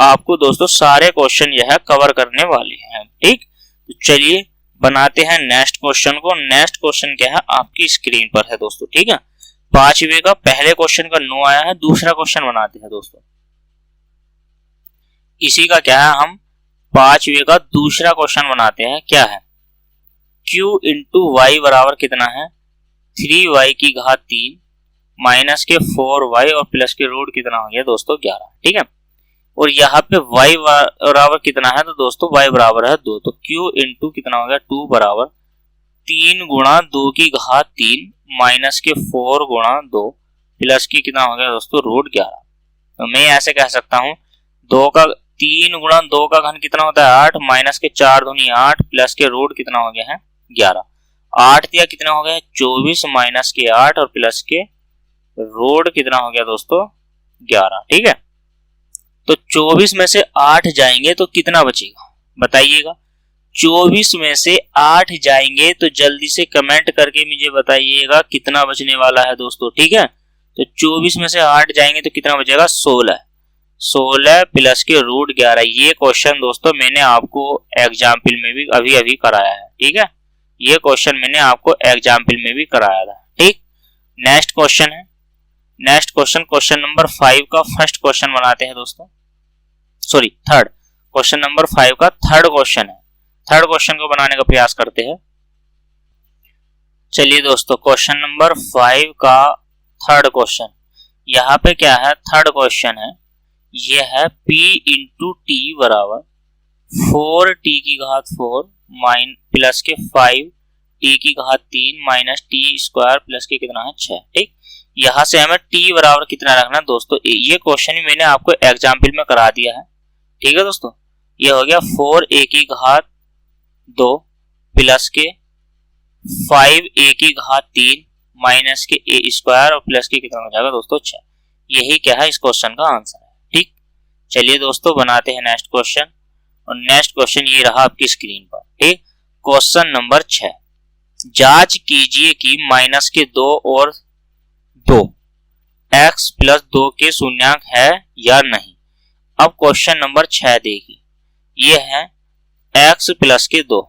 आपको दोस्तों सारे क्वेश्चन यह है कवर करने वाले हैं। ठीक, तो चलिए बनाते हैं नेक्स्ट क्वेश्चन को। नेक्स्ट क्वेश्चन क्या है आपकी स्क्रीन पर है दोस्तों। ठीक है, 5वें का पहले क्वेश्चन का 9 आया है, दूसरा क्वेश्चन बनाते हैं दोस्तों। इसी का क्या है, हम 5वें का दूसरा क्वेश्चन बनाते हैं। क्या है, q इंटू वाई बराबर कितना है 3y की घात 3 माइनस के 4y और प्लस के रूट कितना हो गया दोस्तों 11। ठीक है, और यहाँ पे y बराबर कितना है, तो दोस्तों y बराबर है 2, तो q इंटू कितना हो गया 2 बराबर 3 गुणा 2 की घात 3 माइनस के 4 गुणा 2 प्लस की कितना हो गया दोस्तों रूट 11। तो मैं ऐसे कह सकता हूँ 3 गुणा 2 का घन कितना होता है 8 माइनस के 4 दूनी 8 प्लस के रूट कितना हो गया है 11। 8 दिया कितना हो गया 24 माइनस के 8 और प्लस के रूट कितना हो गया दोस्तों 11। ठीक है, तो 24 में से 8 जाएंगे तो कितना बचेगा बताइएगा। 24 में से 8 जाएंगे तो जल्दी से कमेंट करके मुझे बताइएगा कितना बचने वाला है दोस्तों। ठीक है, तो 24 में से 8 जाएंगे तो कितना बचेगा 16 प्लस के रूट 11। ये क्वेश्चन दोस्तों मैंने आपको एग्जाम्पल में भी अभी अभी कराया है। ठीक है, ये क्वेश्चन मैंने आपको एग्जाम्पल में भी कराया था। ठीक, नेक्स्ट क्वेश्चन है, नेक्स्ट क्वेश्चन क्वेश्चन नंबर 5 का फर्स्ट क्वेश्चन बनाते हैं दोस्तों, सॉरी थर्ड, क्वेश्चन नंबर 5 का थर्ड क्वेश्चन है। थर्ड क्वेश्चन को बनाने का प्रयास करते हैं। चलिए दोस्तों क्वेश्चन नंबर 5 का थर्ड क्वेश्चन, यहाँ पे क्या है थर्ड क्वेश्चन है, ये है p इंटू टी बराबर 4t की घात 4 प्लस के 5 t की घात 3 माइनस टी स्क्वायर प्लस के कितना है 6। ठीक, यहां से हमें t बराबर कितना रखना है दोस्तों, ये क्वेश्चन ही मैंने आपको एग्जाम्पल में करा दिया है। ठीक है दोस्तों, ये हो गया 4a की घात 2 प्लस के 5a की घात 3 माइनस के a स्क्वायर और प्लस के कितना हो जाएगा दोस्तों 6। यही क्या है इस क्वेश्चन का आंसर है। ठीक, चलिए दोस्तों बनाते हैं नेक्स्ट क्वेश्चन, और नेक्स्ट क्वेश्चन ये रहा आपकी स्क्रीन पर। ठीक, क्वेश्चन नंबर 6, जांच कीजिए कि माइनस के 2 और 2 x प्लस 2 के शून्यांक है या नहीं। अब क्वेश्चन नंबर 6 देखिए, ये है x प्लस के 2।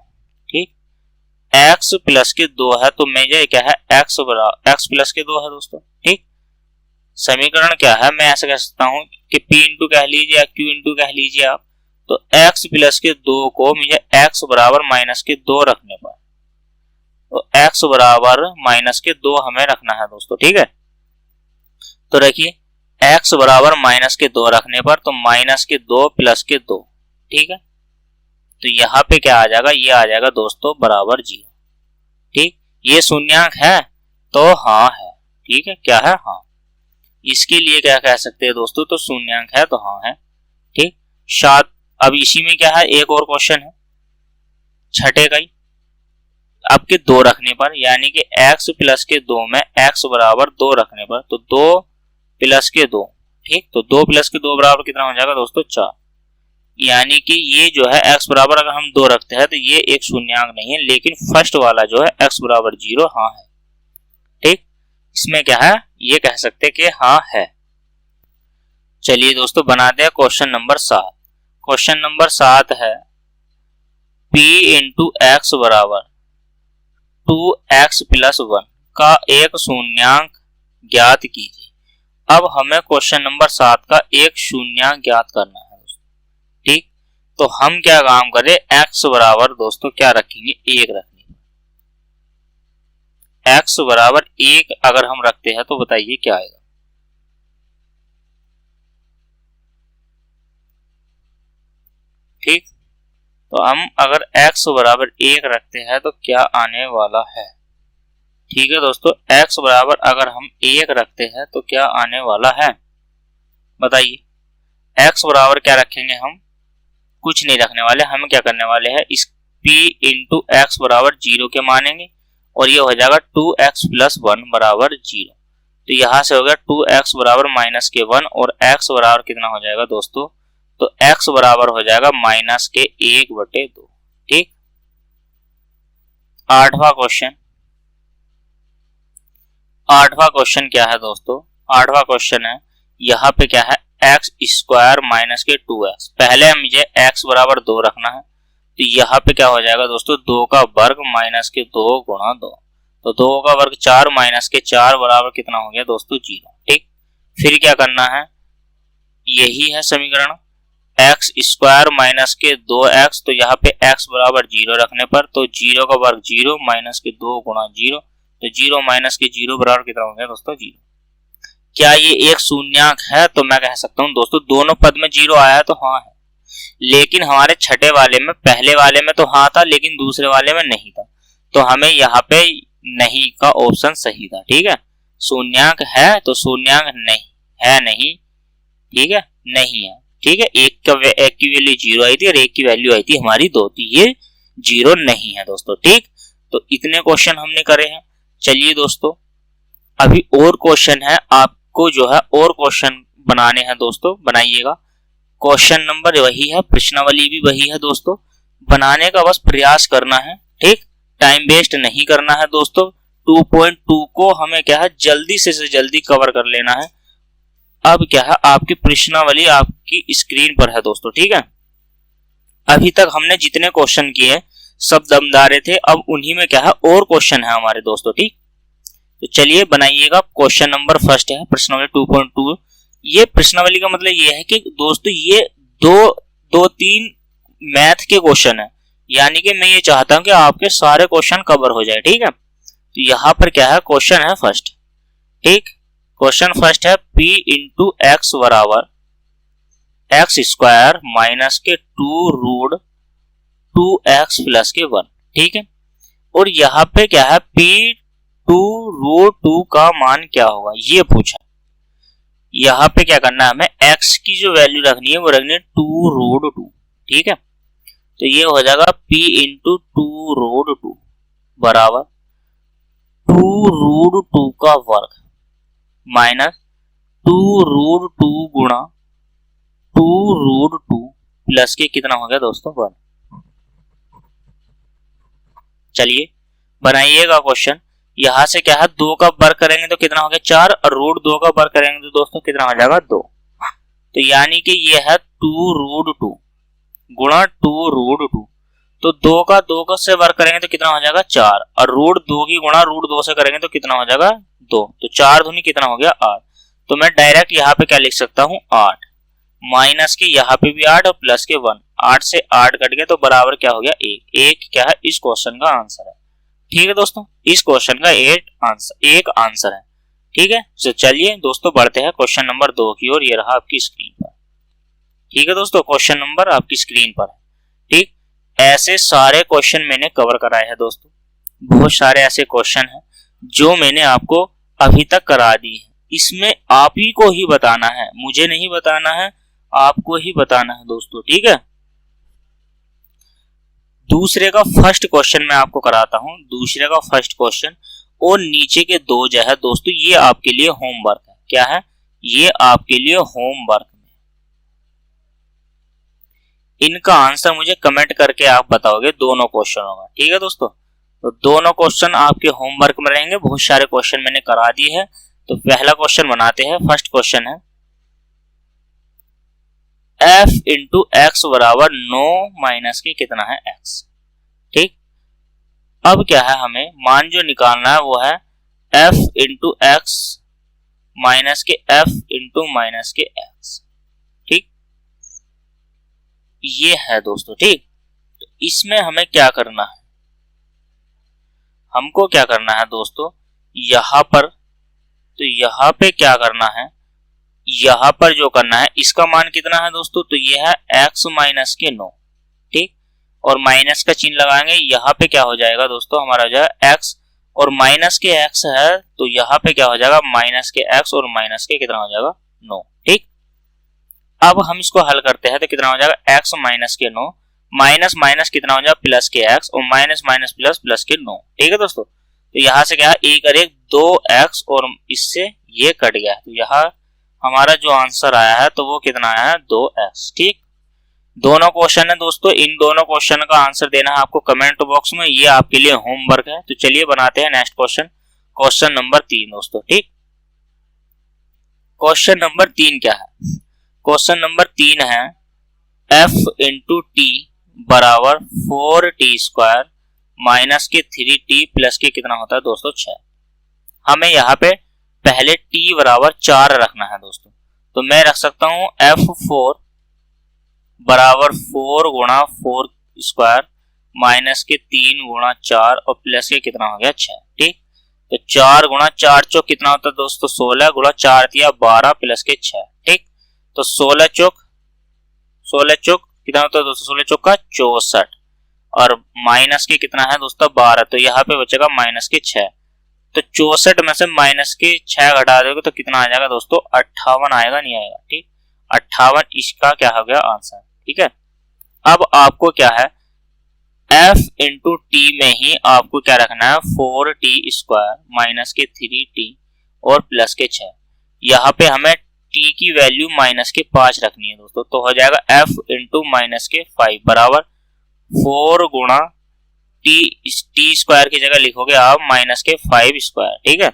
ठीक, x प्लस के 2 है तो मेजर क्या है x बराबर x प्लस के 2 है दोस्तों। ठीक, समीकरण क्या है, मैं ऐसा कह सकता हूं कि p इंटू कह लीजिए या q इंटू कह लीजिए आप, तो x प्लस के 2 को मुझे x बराबर माइनस के 2 रखने पर, तो x बराबर माइनस के 2 हमें रखना है दोस्तों। ठीक है, तो रखिए x बराबर माइनस के 2 रखने पर तो माइनस के 2 प्लस के 2। ठीक है, तो यहाँ पे क्या आ जाएगा, ये आ जाएगा दोस्तों बराबर 0। ठीक, ये शून्यांक है तो हाँ है। ठीक है, क्या है, हाँ। इसके लिए क्या कह सकते हैं दोस्तों, तो शून्यांक है तो हाँ है। ठीक, शायद अब इसी में क्या है, एक और क्वेश्चन है छठे का ही, आपके 2 रखने पर, यानी कि x प्लस के 2 में x बराबर 2 रखने पर, तो 2 प्लस के 2। ठीक, तो 2 प्लस के 2 बराबर कितना हो जाएगा दोस्तों 4। यानी कि ये जो है x बराबर अगर हम 2 रखते हैं तो ये एक शून्यांक नहीं है, लेकिन फर्स्ट वाला जो है x बराबर 0 हाँ है। ठीक, इसमें क्या है, ये कह सकते कि हाँ है। चलिए दोस्तों बनाते हैं क्वेश्चन नंबर 7। क्वेश्चन नंबर 7 है p इंटू एक्स बराबर 2x प्लस 1 का एक शून्यांक ज्ञात कीजिए। अब हमें क्वेश्चन नंबर 7 का एक शून्यांक ज्ञात करना है दोस्तों। ठीक, तो हम क्या काम करें, x बराबर दोस्तों क्या रखेंगे, 1 रखेंगे। x बराबर 1 अगर हम रखते हैं तो बताइए क्या आएगा। ठीक, तो हम अगर x बराबर 1 रखते हैं तो क्या आने वाला है। ठीक है दोस्तों, x बराबर अगर हम 1 रखते हैं तो क्या आने वाला है, बताइए। x बराबर क्या रखेंगे हम, कुछ नहीं रखने वाले, हम क्या करने वाले हैं, इस p इंटू एक्स बराबर 0 के मानेंगे, और ये हो जाएगा 2x प्लस 1 बराबर 0। तो यहां से हो गया 2x बराबर माइनस के 1, और x बराबर कितना हो जाएगा दोस्तों, तो x बराबर हो जाएगा माइनस के 1/2। ठीक, 8वां क्वेश्चन क्या है दोस्तों, 8वां क्वेश्चन है, यहाँ पे क्या है x स्क्वायर माइनस के 2x। पहले मुझे x बराबर 2 रखना है, तो यहाँ पे क्या हो जाएगा दोस्तों 2 का वर्ग माइनस के 2 गुणा 2, तो 2 का वर्ग 4 माइनस के 4 बराबर कितना हो गया दोस्तों 0। ठीक, फिर क्या करना है, यही है समीकरण x स्क्वायर माइनस के 2x, तो यहाँ पे x बराबर 0 रखने पर, तो 0 का वर्ग 0 माइनस के 2 गुणा 0, तो 0 माइनस के 0 बराबर कितना हो गया दोस्तों 0। क्या ये एक शून्यांक है, तो मैं कह सकता हूं दोस्तों दोनों पद में 0 आया है तो हाँ है, लेकिन हमारे छठे वाले में, पहले वाले में तो हाँ था लेकिन दूसरे वाले में नहीं था, तो हमें यहाँ पे नहीं का ऑप्शन सही था। ठीक है, शून्यांक है तो शून्यांक नहीं है, नहीं। ठीक है, नहीं है। ठीक है, एक की वैल्यू 0 आई थी और एक की वैल्यू आई थी हमारी 2, तो ये 0 नहीं है दोस्तों। ठीक, तो इतने क्वेश्चन हमने करे हैं। चलिए दोस्तों अभी और क्वेश्चन है, आपको जो है और क्वेश्चन बनाने हैं दोस्तों, बनाइएगा। क्वेश्चन नंबर वही है, प्रश्नावली भी वही है दोस्तों, बनाने का बस प्रयास करना है। ठीक, टाइम वेस्ट नहीं करना है दोस्तों। 2.2 को हमें क्या है जल्दी से जल्दी कवर कर लेना है। अब क्या है, आपकी प्रश्नावली आपकी स्क्रीन पर है दोस्तों। ठीक है, अभी तक हमने जितने क्वेश्चन किए सब दमदारे थे, अब उन्हीं में क्या है और क्वेश्चन है हमारे दोस्तों। ठीक, तो चलिए बनाइएगा। क्वेश्चन नंबर फर्स्ट है प्रश्नावली 2.2। ये प्रश्नावली का मतलब ये है कि दोस्तों ये दो तीन मैथ के क्वेश्चन है, यानी कि मैं ये चाहता हूं कि आपके सारे क्वेश्चन कवर हो जाए। ठीक है, तो यहाँ पर क्या है क्वेश्चन है फर्स्ट। ठीक, क्वेश्चन फर्स्ट है p इंटू एक्स बराबर एक्स स्क्वायर माइनस के 2 रूट 2x प्लस के 1। ठीक है, और यहाँ पे क्या है p 2√2 का मान क्या होगा, ये पूछा। यहाँ पे क्या करना है, हमें x की जो वैल्यू रखनी है वो रखनी है 2√2, ठीक है। तो ये हो जाएगा p इंटू 2√2 बराबर 2√2 का वर्ग माइनस 2√2 गुणा 2√2 प्लस के कितना हो गया दोस्तों 1। चलिए बनाइएगा क्वेश्चन। यहां से क्या है, 2 का वर्ग करेंगे तो कितना हो गया 4, और √2 का वर्ग करेंगे तो दोस्तों कितना हो जाएगा 2। तो यानी कि ये है 2√2 गुणा 2√2। तो 2 का 2 से वर्ग करेंगे तो कितना हो जाएगा 4, और √2 की गुणा √2 से करेंगे तो कितना हो जाएगा 2। तो 4 दूनी कितना हो गया 8। तो मैं डायरेक्ट यहाँ पे क्या लिख सकता हूँ 8, माइनस के यहाँ पे भी 8 और प्लस के 1। 8 से 8 कट गया तो बराबर क्या हो गया 1। 1 क्या है, इस क्वेश्चन का आंसर है। ठीक है दोस्तों, इस क्वेश्चन का एक आंसर है। ठीक है, तो चलिए दोस्तों बढ़ते हैं क्वेश्चन नंबर 2 की ओर। ये रहा आपकी स्क्रीन पर। ठीक है दोस्तों, क्वेश्चन नंबर आपकी स्क्रीन पर है। ठीक, ऐसे सारे क्वेश्चन मैंने कवर कराए हैं दोस्तों। बहुत सारे ऐसे क्वेश्चन हैं जो मैंने आपको अभी तक करा दिए हैं। इसमें आप ही को ही बताना है, मुझे नहीं बताना है, आपको ही बताना है दोस्तों। ठीक है, दूसरे का फर्स्ट क्वेश्चन मैं आपको कराता हूं। दूसरे का फर्स्ट क्वेश्चन और नीचे के 2 जो है दोस्तों, ये आपके लिए होमवर्क है। क्या है, ये आपके लिए होमवर्क में। इनका आंसर मुझे कमेंट करके आप बताओगे दोनों क्वेश्चनों का। ठीक है दोस्तों, तो दोनों क्वेश्चन आपके होमवर्क में रहेंगे। बहुत सारे क्वेश्चन मैंने करा दिए हैं। तो पहला क्वेश्चन बनाते हैं। फर्स्ट क्वेश्चन है f इंटू एक्स बराबर 9 माइनस के कितना है x। ठीक, अब क्या है, हमें मान जो निकालना है वो है f इंटू एक्स माइनस के f इंटू माइनस के x। ठीक, ये है दोस्तों। ठीक, तो इसमें हमें क्या करना है, हमको क्या करना है दोस्तों, यहां पर, तो यहां पे क्या करना है, यहां पर जो करना है, इसका मान कितना है दोस्तों, तो ये है x माइनस के 9। ठीक, और माइनस का चिन्ह लगाएंगे। यहां पे क्या हो जाएगा दोस्तों, हमारा हो जाएगा x, और माइनस के x है तो यहां पे क्या हो जाएगा माइनस के x, और माइनस के कितना हो जाएगा 9। ठीक, अब हम इसको हल करते हैं तो कितना हो जाएगा x माइनस के 9 माइनस माइनस कितना हो जाएगा प्लस के x, और माइनस माइनस प्लस प्लस के 9। ठीक है दोस्तों, तो यहां से क्या है 1 और 1 2x, और इससे ये कट गया। तो यहाँ हमारा जो आंसर आया है तो वो कितना आया है 2x। ठीक, दोनों क्वेश्चन है दोस्तों। इन दोनों क्वेश्चन का आंसर देना है आपको कमेंट बॉक्स में। ये आपके लिए होमवर्क है। तो चलिए बनाते हैं नेक्स्ट क्वेश्चन, क्वेश्चन नंबर 3 दोस्तों। ठीक, क्वेश्चन नंबर 3 क्या है, क्वेश्चन नंबर 3 है f इंटू टी बराबर 4t स्क्वायर माइनस के 3t प्लस के कितना होता है दोस्तों 6। हमें यहाँ पे पहले t बराबर 4 रखना है दोस्तों। तो मैं रख सकता हूं f4 बराबर 4 गुणा 4 स्क्वायर माइनस के 3 गुणा 4 और प्लस के कितना हो गया 6। ठीक, तो 4 गुणा 4 चौक कितना होता है दोस्तों 16 गुणा 4 दिया 12 प्लस के 6। ठीक, तो 16 चौक कितना होता है दोस्तों 16 चौक का 64, और माइनस के कितना है दोस्तों 12। तो यहाँ पे बचेगा माइनस के 6। तो 64 में से माइनस के 6 घटा दोगे तो कितना आ जाएगा दोस्तों 58 आएगा, नहीं आएगा। ठीक, 58 इसका क्या हो गया आंसर। ठीक है, अब आपको क्या है f इंटू टी में ही आपको क्या रखना है 4t स्क्वायर माइनस के 3t और प्लस के 6। यहाँ पे हमें t की वैल्यू माइनस के 5 रखनी है दोस्तों। तो हो जाएगा f इंटू माइनस के 5 बराबर 4 गुणा टी स्क्वायर की जगह लिखोगे आप माइनस के 5 स्क्वायर। ठीक है,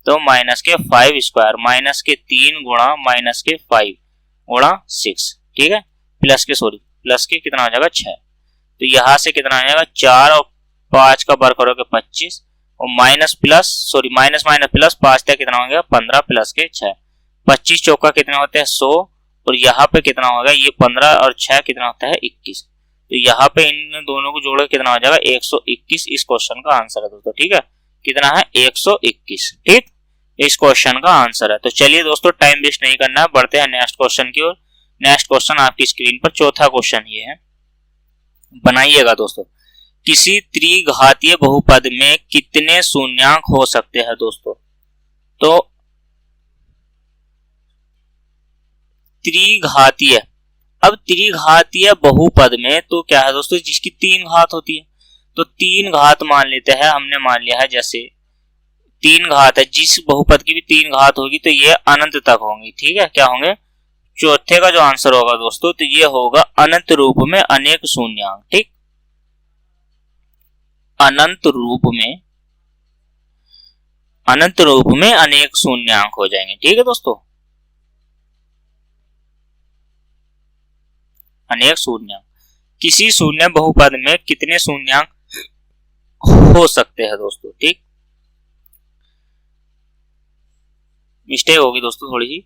तो माइनस के 5 स्क्वायर माइनस के 3 गुणा माइनस के 5 गुणा 6। ठीक है, प्लस के कितना हो जाएगा 6। तो यहां से कितना आ जाएगा 4 और 5 का वर्ग करोगे 25, और माइनस माइनस प्लस 5 तक कितना हो गया 15 प्लस के 6। 25 चौका कितना होते हैं 100, और यहाँ पे कितना होगा ये 15 और 6 कितना होता है 21। तो यहाँ पे इन दोनों को जोड़कर कितना हो जाएगा 121। इस क्वेश्चन का आंसर है दोस्तों। ठीक है, कितना है 121। ठीक, इस क्वेश्चन का आंसर है। तो चलिए दोस्तों टाइम वेस्ट नहीं करना है, बढ़ते हैं नेक्स्ट क्वेश्चन की ओर। नेक्स्ट क्वेश्चन आपकी स्क्रीन पर चौथा क्वेश्चन ये है, बनाइएगा दोस्तों। किसी त्रिघातीय बहुपद में कितने शून्यांक हो सकते हैं दोस्तों? तो त्रिघातीय, अब त्रिघातीय बहुपद में तो क्या है दोस्तों, जिसकी 3 घात होती है, तो 3 घात मान लेते हैं, हमने मान लिया है जैसे 3 घात है, जिस बहुपद की भी 3 घात होगी तो ये अनंत तक होंगी। ठीक है, क्या होंगे? चौथे का जो आंसर होगा दोस्तों तो ये होगा अनंत रूप में अनेक शून्यांक। ठीक, अनंत रूप में अनेक शून्यांक हो जाएंगे। ठीक है दोस्तों, अनेक शून्यांक। किसी शून्य बहुपद में कितने शून्यांक हो सकते हैं दोस्तों? ठीक, मिस्टेक होगी दोस्तों थोड़ी सी,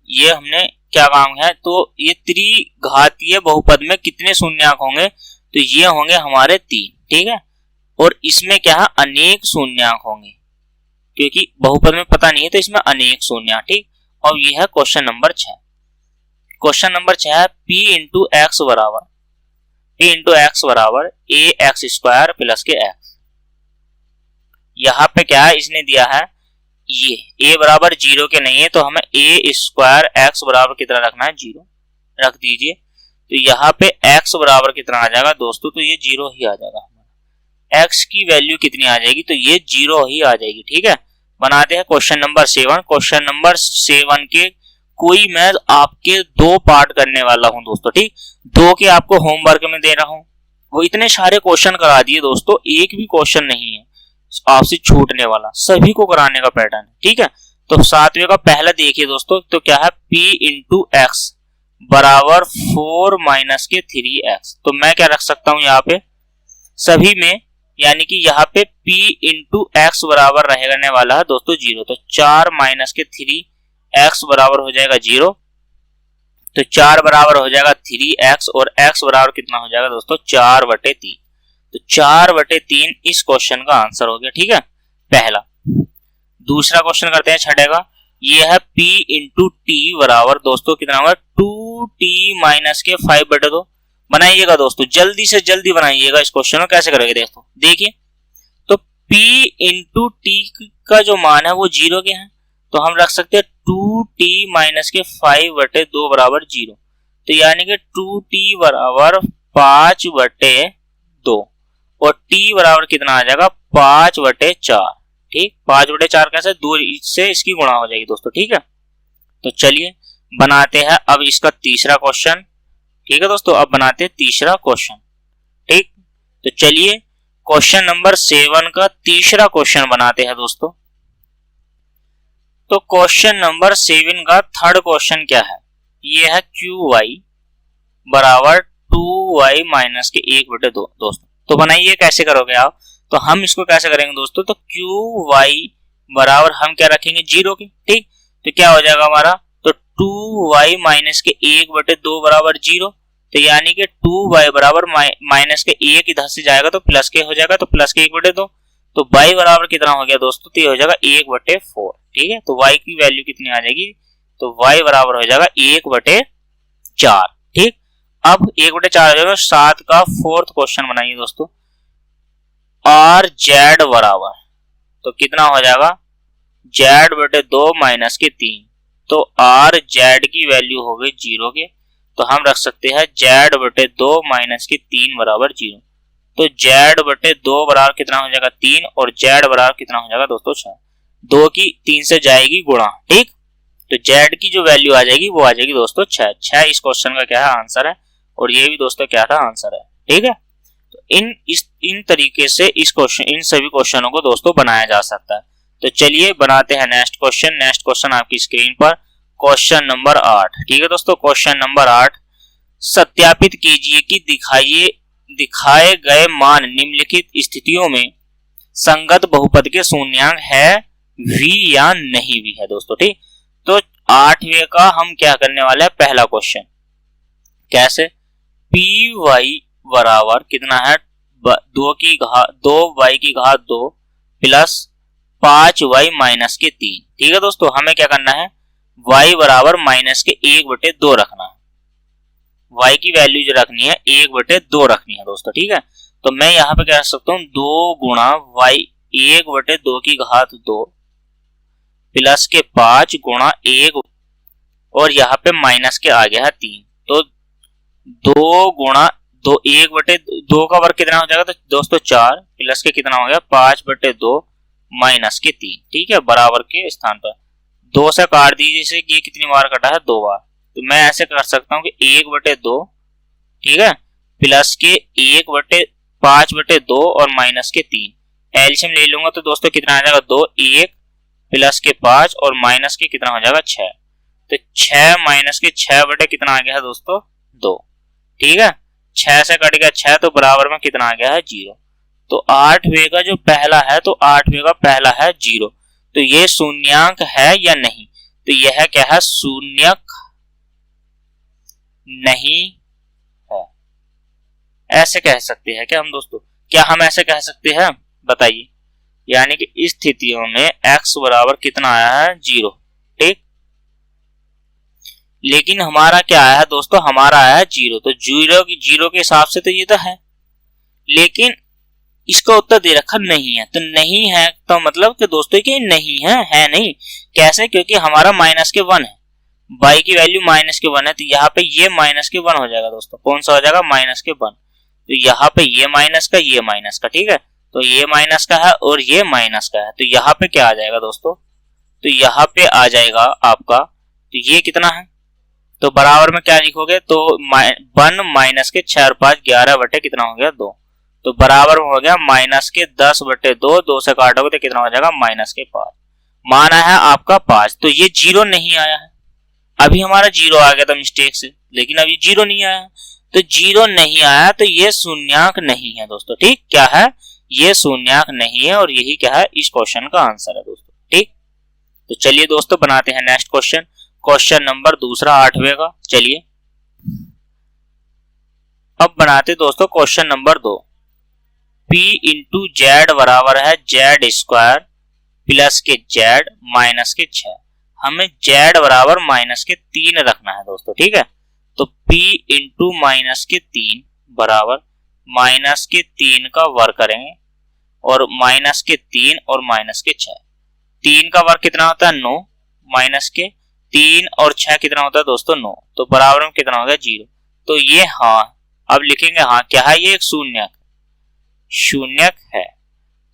ये हमने क्या काम है, तो ये त्रिघातीय बहुपद में कितने शून्यांक होंगे, तो ये होंगे हमारे 3। ठीक है, और इसमें क्या है, अनेक शून्यांक होंगे, क्योंकि बहुपद में पता नहीं है तो इसमें अनेक शून्यांक। ठीक, और ये है क्वेश्चन नंबर 6। क्वेश्चन नंबर 6 है p इंटू एक्स बराबर ए एक्स स्क्वायर प्लस के एक्स। यहाँ पे क्या है, इसने दिया है ये a बराबर 0 के नहीं है, तो हमें ए स्क्वायर एक्स बराबर कितना रखना है, 0 रख दीजिए। तो यहाँ पे x बराबर कितना आ जाएगा दोस्तों, तो ये 0 ही आ जाएगा। हमारा x की वैल्यू कितनी आ जाएगी, तो ये 0 ही आ जाएगी। ठीक है, बनाते हैं क्वेश्चन नंबर 7। क्वेश्चन नंबर 7 के कोई मैं आपके 2 पार्ट करने वाला हूं दोस्तों। ठीक, 2 के आपको होमवर्क में दे रहा हूं, वो इतने सारे क्वेश्चन करा दिए दोस्तों, एक भी क्वेश्चन नहीं है आपसे छूटने वाला, सभी को कराने का पैटर्न है। ठीक है, तो 7वें का पहला देखिए दोस्तों, तो क्या है p इंटू एक्स बराबर 4 माइनस के 3x। तो मैं क्या रख सकता हूं यहाँ पे सभी में, यानी कि यहाँ पे p इंटू एक्स बराबर रहने वाला है दोस्तों 0, तो 4 माइनस के 3x बराबर हो जाएगा 0, तो 4 बराबर हो जाएगा 3x, और x बराबर कितना हो जाएगा दोस्तों, 4/3। तो 4/3 इस क्वेश्चन का आंसर हो गया। ठीक है, पहला। दूसरा क्वेश्चन करते हैं 6 का, ये है p इंटू टी बराबर दोस्तों कितना होगा, 2t माइनस के 5/2। बनाइएगा दोस्तों, जल्दी से जल्दी बनाइएगा इस क्वेश्चन को। कैसे करोगे देखिए, तो p इंटू टी का जो मान है वो 0 के है, तो हम रख सकते हैं 2t माइनस के 5/2 बराबर 0। तो यानी कि 2t बराबर 5/2, और t बराबर कितना आ जाएगा, 5/4। ठीक, 5/4 कैसे, 2 से इसकी गुणा हो जाएगी दोस्तों। ठीक है, तो चलिए बनाते हैं अब इसका तीसरा क्वेश्चन। ठीक है दोस्तों, अब बनाते हैं तीसरा क्वेश्चन। ठीक, तो चलिए क्वेश्चन नंबर 7 का तीसरा क्वेश्चन बनाते हैं दोस्तों। तो क्वेश्चन नंबर 7 का थर्ड क्वेश्चन क्या है, ये है qy बराबर 2y माइनस के 1/2 दोस्तों। तो बनाइए, कैसे करोगे आप, तो हम इसको कैसे करेंगे दोस्तों, तो qy बराबर हम क्या रखेंगे 0 के। ठीक, तो क्या हो जाएगा हमारा, तो 2y माइनस के 1/2 बराबर 0, तो यानी कि 2y बराबर माइनस के 1 इधर से जाएगा तो प्लस के हो जाएगा, तो प्लस के 1/2, तो y बराबर कितना हो गया दोस्तों, तो ये हो जाएगा 1/4। ठीक है, तो y की वैल्यू कितनी आ जाएगी, तो y बराबर हो जाएगा 1/4। ठीक, अब 1/4 हो जाएगा। 7 का फोर्थ क्वेश्चन बनाइए दोस्तों, r z बराबर, तो कितना हो जाएगा, z/2 माइनस के 3, तो r z की वैल्यू हो गई 0 के, तो हम रख सकते हैं z/2 माइनस के 3 बराबर 0। तो z/2 बराबर कितना हो जाएगा 3, और z बराबर कितना हो जाएगा दोस्तों 6। 2 की 3 से जाएगी गुणा। ठीक, तो z की जो वैल्यू आ जाएगी वो आ जाएगी दोस्तों 6। 6 इस क्वेश्चन का क्या है, आंसर है, और ये भी दोस्तों क्या था, आंसर है। ठीक है, तो इन तरीके से इन सभी क्वेश्चनों को दोस्तों बनाया जा सकता है। तो चलिए बनाते हैं नेक्स्ट क्वेश्चन। नेक्स्ट क्वेश्चन आपकी स्क्रीन पर क्वेश्चन नंबर 8। ठीक है दोस्तों, क्वेश्चन नंबर 8, सत्यापित कीजिए कि दिखाए गए मान निम्नलिखित स्थितियों में संगत बहुपद के शून्यांक है भी या नहीं भी है दोस्तों। ठीक, तो 8वें का हम क्या करने वाले हैं, पहला क्वेश्चन कैसे, py बराबर कितना है, 2y की घात 2 प्लस 5y माइनस के 3। ठीक है दोस्तों, हमें क्या करना है, y बराबर माइनस के 1/2 रखना है, y की वैल्यू जो रखनी है 1/2 रखनी है दोस्तों। ठीक है, तो मैं यहाँ पे क्या कर सकता हूँ, 2 गुणा y 1/2 की घात 2 प्लस के 5 गुणा 1 और यहाँ पे माइनस के आ गया है 3। तो 2 गुणा 2 1/2 का वर्ग कितना हो जाएगा, तो दोस्तों 4 प्लस के कितना हो गया 5/2 माइनस के 3। ठीक है, बराबर के स्थान पर 2 से काट दीजिए इसे, ये कितनी बार कटा है, 2 बार। तो मैं ऐसे कर सकता हूँ कि 1/2, ठीक है, प्लस के 5/2 और माइनस के 3। एलसीएम ले लूंगा तो दोस्तों कितना आ जाएगा, 2, 1 प्लस के 5 और माइनस के कितना हो जाएगा 6। तो 6 माइनस के 6 कितना आ गया है दोस्तों, 2। ठीक है, 6 से कट गया 6 तो बराबर में कितना आ गया है, 0। तो 8वें का जो पहला है, तो 8वें का पहला है 0। तो ये शून्यांक है या नहीं, तो यह क्या है, शून्यक नहीं है। ऐसे कह सकते हैं क्या हम दोस्तों, क्या हम ऐसे कह सकते हैं, बताइए। यानी कि इस स्थितियों में x बराबर कितना आया है, 0। ठीक, लेकिन हमारा क्या आया है दोस्तों, हमारा आया है 0। तो 0 के हिसाब से तो ये तो है, लेकिन इसका उत्तर दे रखा नहीं है। तो नहीं है तो मतलब कि दोस्तों कि नहीं है नहीं। कैसे, क्योंकि हमारा माइनस के 1 है, y की वैल्यू माइनस के 1 है, तो यहाँ पे ये माइनस के 1 हो जाएगा दोस्तों। कौन सा हो जाएगा, माइनस के 1। तो यहाँ पे ये माइनस का, ये माइनस का, ठीक है, तो ये माइनस का है और ये माइनस का है। तो यहाँ पे क्या आ जाएगा दोस्तों, तो यहाँ पे आ जाएगा आपका, तो ये कितना है, तो बराबर में क्या लिखोगे, तो 1 माइनस के 6 और 5 11 कितना हो गया, 2। तो बराबर में हो गया माइनस के 10/2, 2 से काटोगे तो कितना हो जाएगा, माइनस के 5। माना है आपका 5। तो ये 0 नहीं आया है, अभी हमारा 0 आ गया था मिस्टेक से, लेकिन अभी 0 नहीं आया। तो 0 नहीं आया तो ये शून्यांक नहीं है दोस्तों। ठीक, क्या है, ये शून्यांक नहीं है, और यही क्या है, इस क्वेश्चन का आंसर है दोस्तों। ठीक, तो चलिए दोस्तों बनाते हैं नेक्स्ट क्वेश्चन, क्वेश्चन नंबर दूसरा 8वें का। चलिए अब बनाते दोस्तों question number 2। P into Z बराबर है z² प्लस के z माइनस के 6। हमें z बराबर माइनस के 3 रखना है दोस्तों। ठीक है, तो P इंटू माइनस के 3 बराबर माइनस के 3 का वर्ग करेंगे, और माइनस के 3 और माइनस के 6। 3 का वर्ग कितना होता है, 9, माइनस के 3 और 6 कितना होता है दोस्तों, 9। तो बराबर में कितना होगा, 0। तो ये हाँ, अब लिखेंगे हाँ, क्या है, ये एक शून्यक है।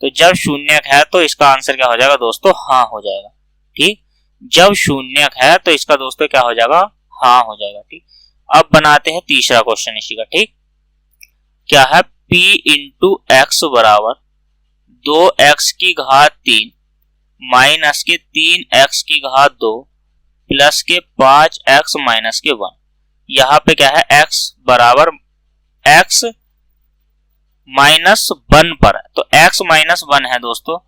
तो जब शून्यक है तो इसका आंसर क्या हो जाएगा दोस्तों, हाँ हो जाएगा। ठीक, जब शून्यक है तो इसका दोस्तों क्या हो जाएगा, हाँ हो जाएगा। ठीक, अब बनाते हैं तीसरा क्वेश्चन इसी का। ठीक, क्या है, P इंटू एक्स बराबर 2x की घात 3 माइनस के 3x की घात 2 प्लस के 5x माइनस के 1। यहाँ पे क्या है, x बराबर x माइनस 1 पर है, तो x माइनस 1 है दोस्तों।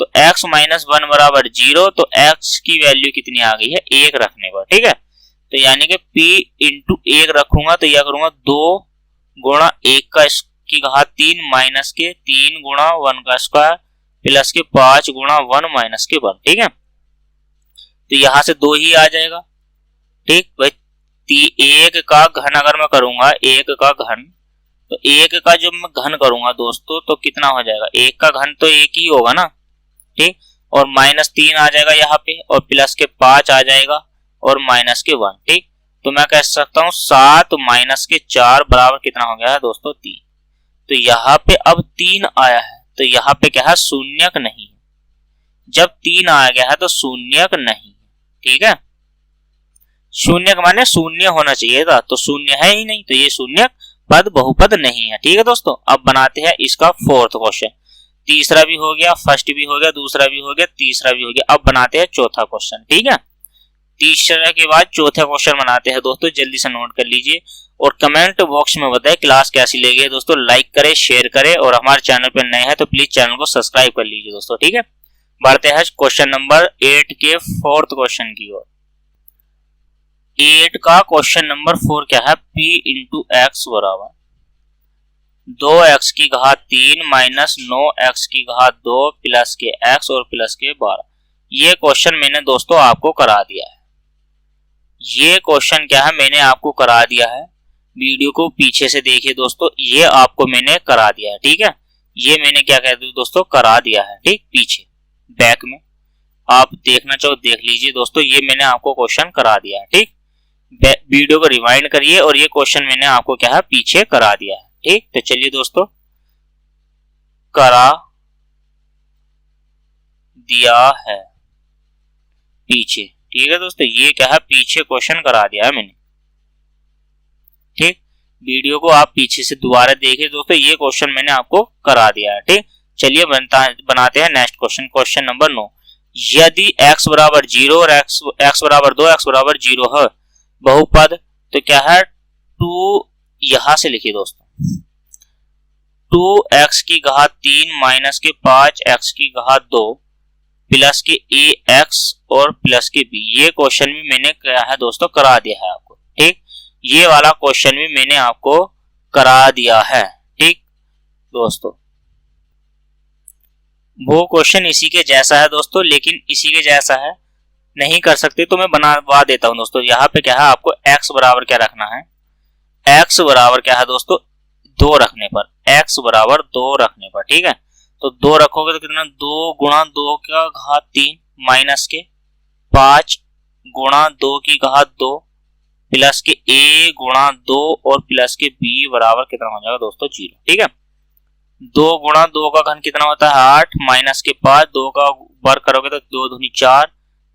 तो x माइनस 1 बराबर 0, तो x की वैल्यू कितनी आ गई है, 1 रखने पर। ठीक है, तो यानी कि p इंटू 1 रखूंगा तो यह करूंगा 2 गुणा 1 का की घात 3 माइनस के 3 गुणा 1 का स्क्वायर प्लस के 5 गुणा 1 माइनस के 1। ठीक है, तो यहां से 2 ही आ जाएगा। ठीक भाई, 1 का घन अगर मैं करूंगा, 1 का घन, तो 1 का जब मैं घन करूंगा दोस्तों तो कितना हो जाएगा, 1 का घन तो 1 ही होगा ना। ठीक, और माइनस 3 आ जाएगा यहाँ पे, और प्लस के 5 आ जाएगा, और माइनस के 1। ठीक, तो मैं कह सकता हूँ 7 माइनस के 4 बराबर कितना हो गया है दोस्तों, 3। तो यहाँ पे अब 3 आया है, तो यहाँ पे क्या है, शून्यक नहीं है। जब 3 आ गया है तो शून्यक नहीं है। ठीक है, शून्यक माने शून्य होना चाहिए था, तो शून्य है ही नहीं, तो ये शून्यक पद बहुपद नहीं है। ठीक है दोस्तों, अब बनाते हैं इसका फोर्थ क्वेश्चन। तीसरा भी हो गया, फर्स्ट भी हो गया, दूसरा भी हो गया, तीसरा भी हो गया। अब बनाते हैं चौथा क्वेश्चन। ठीक है, तीसरा के बाद चौथा क्वेश्चन बनाते हैं दोस्तों, जल्दी से नोट कर लीजिए और कमेंट बॉक्स में बताएं क्लास कैसी लगी दोस्तों। लाइक करें, शेयर करें, और हमारे चैनल पर नए हैं तो प्लीज चैनल को सब्सक्राइब कर लीजिए दोस्तों। ठीक है, बढ़ते हैं क्वेश्चन नंबर 8 के फोर्थ क्वेश्चन की ओर। 8 का क्वेश्चन नंबर 4 क्या है, P इंटू एक्स बराबर 2x की घात 3 माइनस 9x की घात 2 प्लस के x और प्लस के 12। ये क्वेश्चन मैंने दोस्तों आपको करा दिया है। ये क्वेश्चन क्या है, मैंने आपको करा दिया है। वीडियो को पीछे से देखिए दोस्तों, ये आपको मैंने करा दिया है, ठीक है। ये मैंने क्या कहते हैं दोस्तों, करा दिया है, ठीक। पीछे बैक में आप देखना चाहो देख लीजिए दोस्तों, ये मैंने आपको क्वेश्चन करा दिया है, ठीक। वीडियो को रिवाइंड करिए और ये क्वेश्चन मैंने आपको क्या है पीछे करा दिया है, ठीक। तो चलिए दोस्तों, करा दिया है पीछे, ठीक है दोस्तों। ये क्या है पीछे क्वेश्चन करा दिया है मैंने, ठीक। वीडियो को आप पीछे से दोबारा देखिए दोस्तों, ये क्वेश्चन मैंने आपको करा दिया है, ठीक। चलिए बनाते हैं नेक्स्ट क्वेश्चन, क्वेश्चन नंबर 9। यदि x बराबर 0 और x बराबर 2, x बराबर 0 है बहुपद, तो क्या है 2, यहां से लिखिए दोस्तों, 2x की घात 3 माइनस के 5x की घात 2 प्लस के ax और प्लस के b। ये क्वेश्चन भी मैंने क्या है दोस्तों करा दिया है आपको, ठीक। ये वाला क्वेश्चन भी मैंने आपको करा दिया है, ठीक दोस्तों। वो क्वेश्चन इसी के जैसा है दोस्तों, लेकिन इसी के जैसा है नहीं कर सकते तो मैं बनवा देता हूं दोस्तों। यहाँ पे क्या है आपको x बराबर क्या रखना है, x बराबर क्या है दोस्तों 2 रखने पर, x बराबर 2 रखने पर, ठीक है। तो 2 रखोगे तो कितना, 2 गुणा 2 का घात 3 माइनस के 5 गुणा 2 की घात 2 प्लस के a गुणा 2 और प्लस के b बराबर कितना हो जाएगा दोस्तों 0, ठीक है। 2 गुणा 2 का घन कितना होता है 8 माइनस के 5, 2 का वर्ग करोगे तो 2 दूनी 4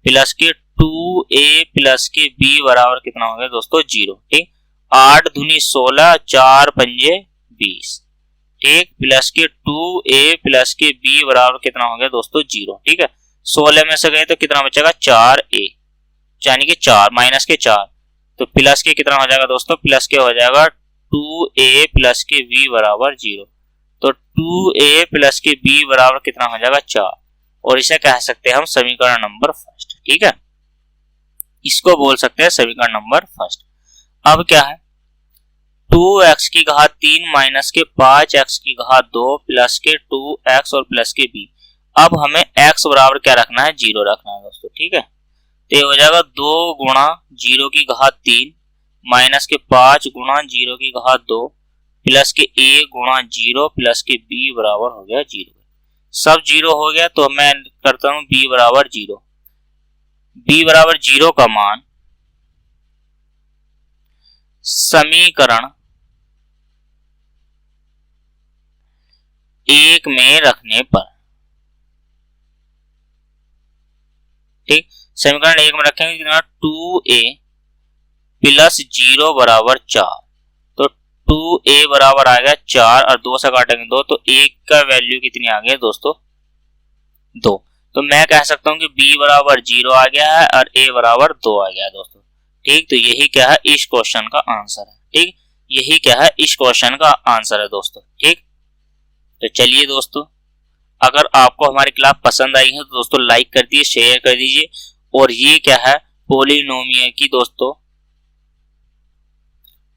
प्लस के 2a प्लस के b बराबर कितना हो गया दोस्तों 0, ठीक। 8 दूनी 16, 4 पंजे 20, ठीक। प्लस के 2a प्लस के b बराबर कितना हो गया दोस्तों 0, ठीक है। 16 में से गए तो कितना बचेगा 4a, यानी कि 4 माइनस के 4, तो प्लस के कितना हो जाएगा दोस्तों, प्लस के हो जाएगा 2a प्लस के b बराबर 0। तो 2a प्लस के b बराबर कितना हो जाएगा 4, और इसे कह सकते हैं हम समीकरण नंबर फर्स्ट, ठीक है। इसको बोल सकते हैं समीकरण नंबर फर्स्ट। अब क्या है 2x की घात 3 माइनस के 5x की घात 2 प्लस के 2x और प्लस के b। अब हमें x बराबर क्या रखना है 0 रखना है दोस्तों, ठीक है। तो ये हो जाएगा 2 गुणा 0 की घात 3 माइनस के 5 गुणा 0 की घात 2 प्लस के a गुणा 0 प्लस के b बराबर हो गया 0। सब 0 हो गया तो मैं करता हूं b बराबर 0। b बराबर 0 का मान समीकरण 1 में रखने पर, ठीक। समीकरण 1 में रखेंगे कितना 2a प्लस 0 बराबर 4, तो 2a बराबर आ गया 4 और 2 से काटेंगे 2, तो 1 का वैल्यू कितनी आ गई दोस्तों 2। तो मैं कह सकता हूं कि b बराबर 0 आ गया है और a बराबर 2 आ गया है दोस्तों, ठीक। तो यही क्या है इस क्वेश्चन का आंसर है, ठीक। यही क्या है इस क्वेश्चन का आंसर है दोस्तों, ठीक। तो चलिए दोस्तों, अगर आपको हमारी क्लास पसंद आई है तो दोस्तों लाइक कर दीजिए, शेयर कर दीजिए। और ये क्या है पोलिनोमियल की दोस्तों,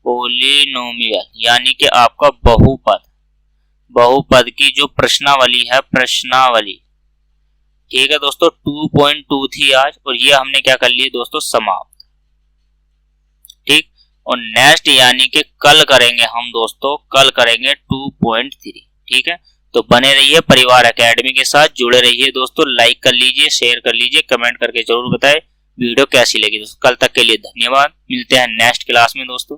पोलिनोमियल यानी कि आपका बहुपद, बहुपद की जो प्रश्नावली है, प्रश्नावली, ठीक है दोस्तों। 2.2 थी आज और ये हमने क्या कर लिए दोस्तों समाप्त, ठीक। और नेक्स्ट यानी कि कल करेंगे हम दोस्तों, कल करेंगे 2.3, ठीक है। तो बने रहिए परिवार एकेडमी के साथ, जुड़े रहिए दोस्तों। लाइक कर लीजिए, शेयर कर लीजिए, कमेंट करके जरूर बताएं वीडियो कैसी लगी दोस्तों। कल तक के लिए धन्यवाद, मिलते हैं नेक्स्ट क्लास में दोस्तों।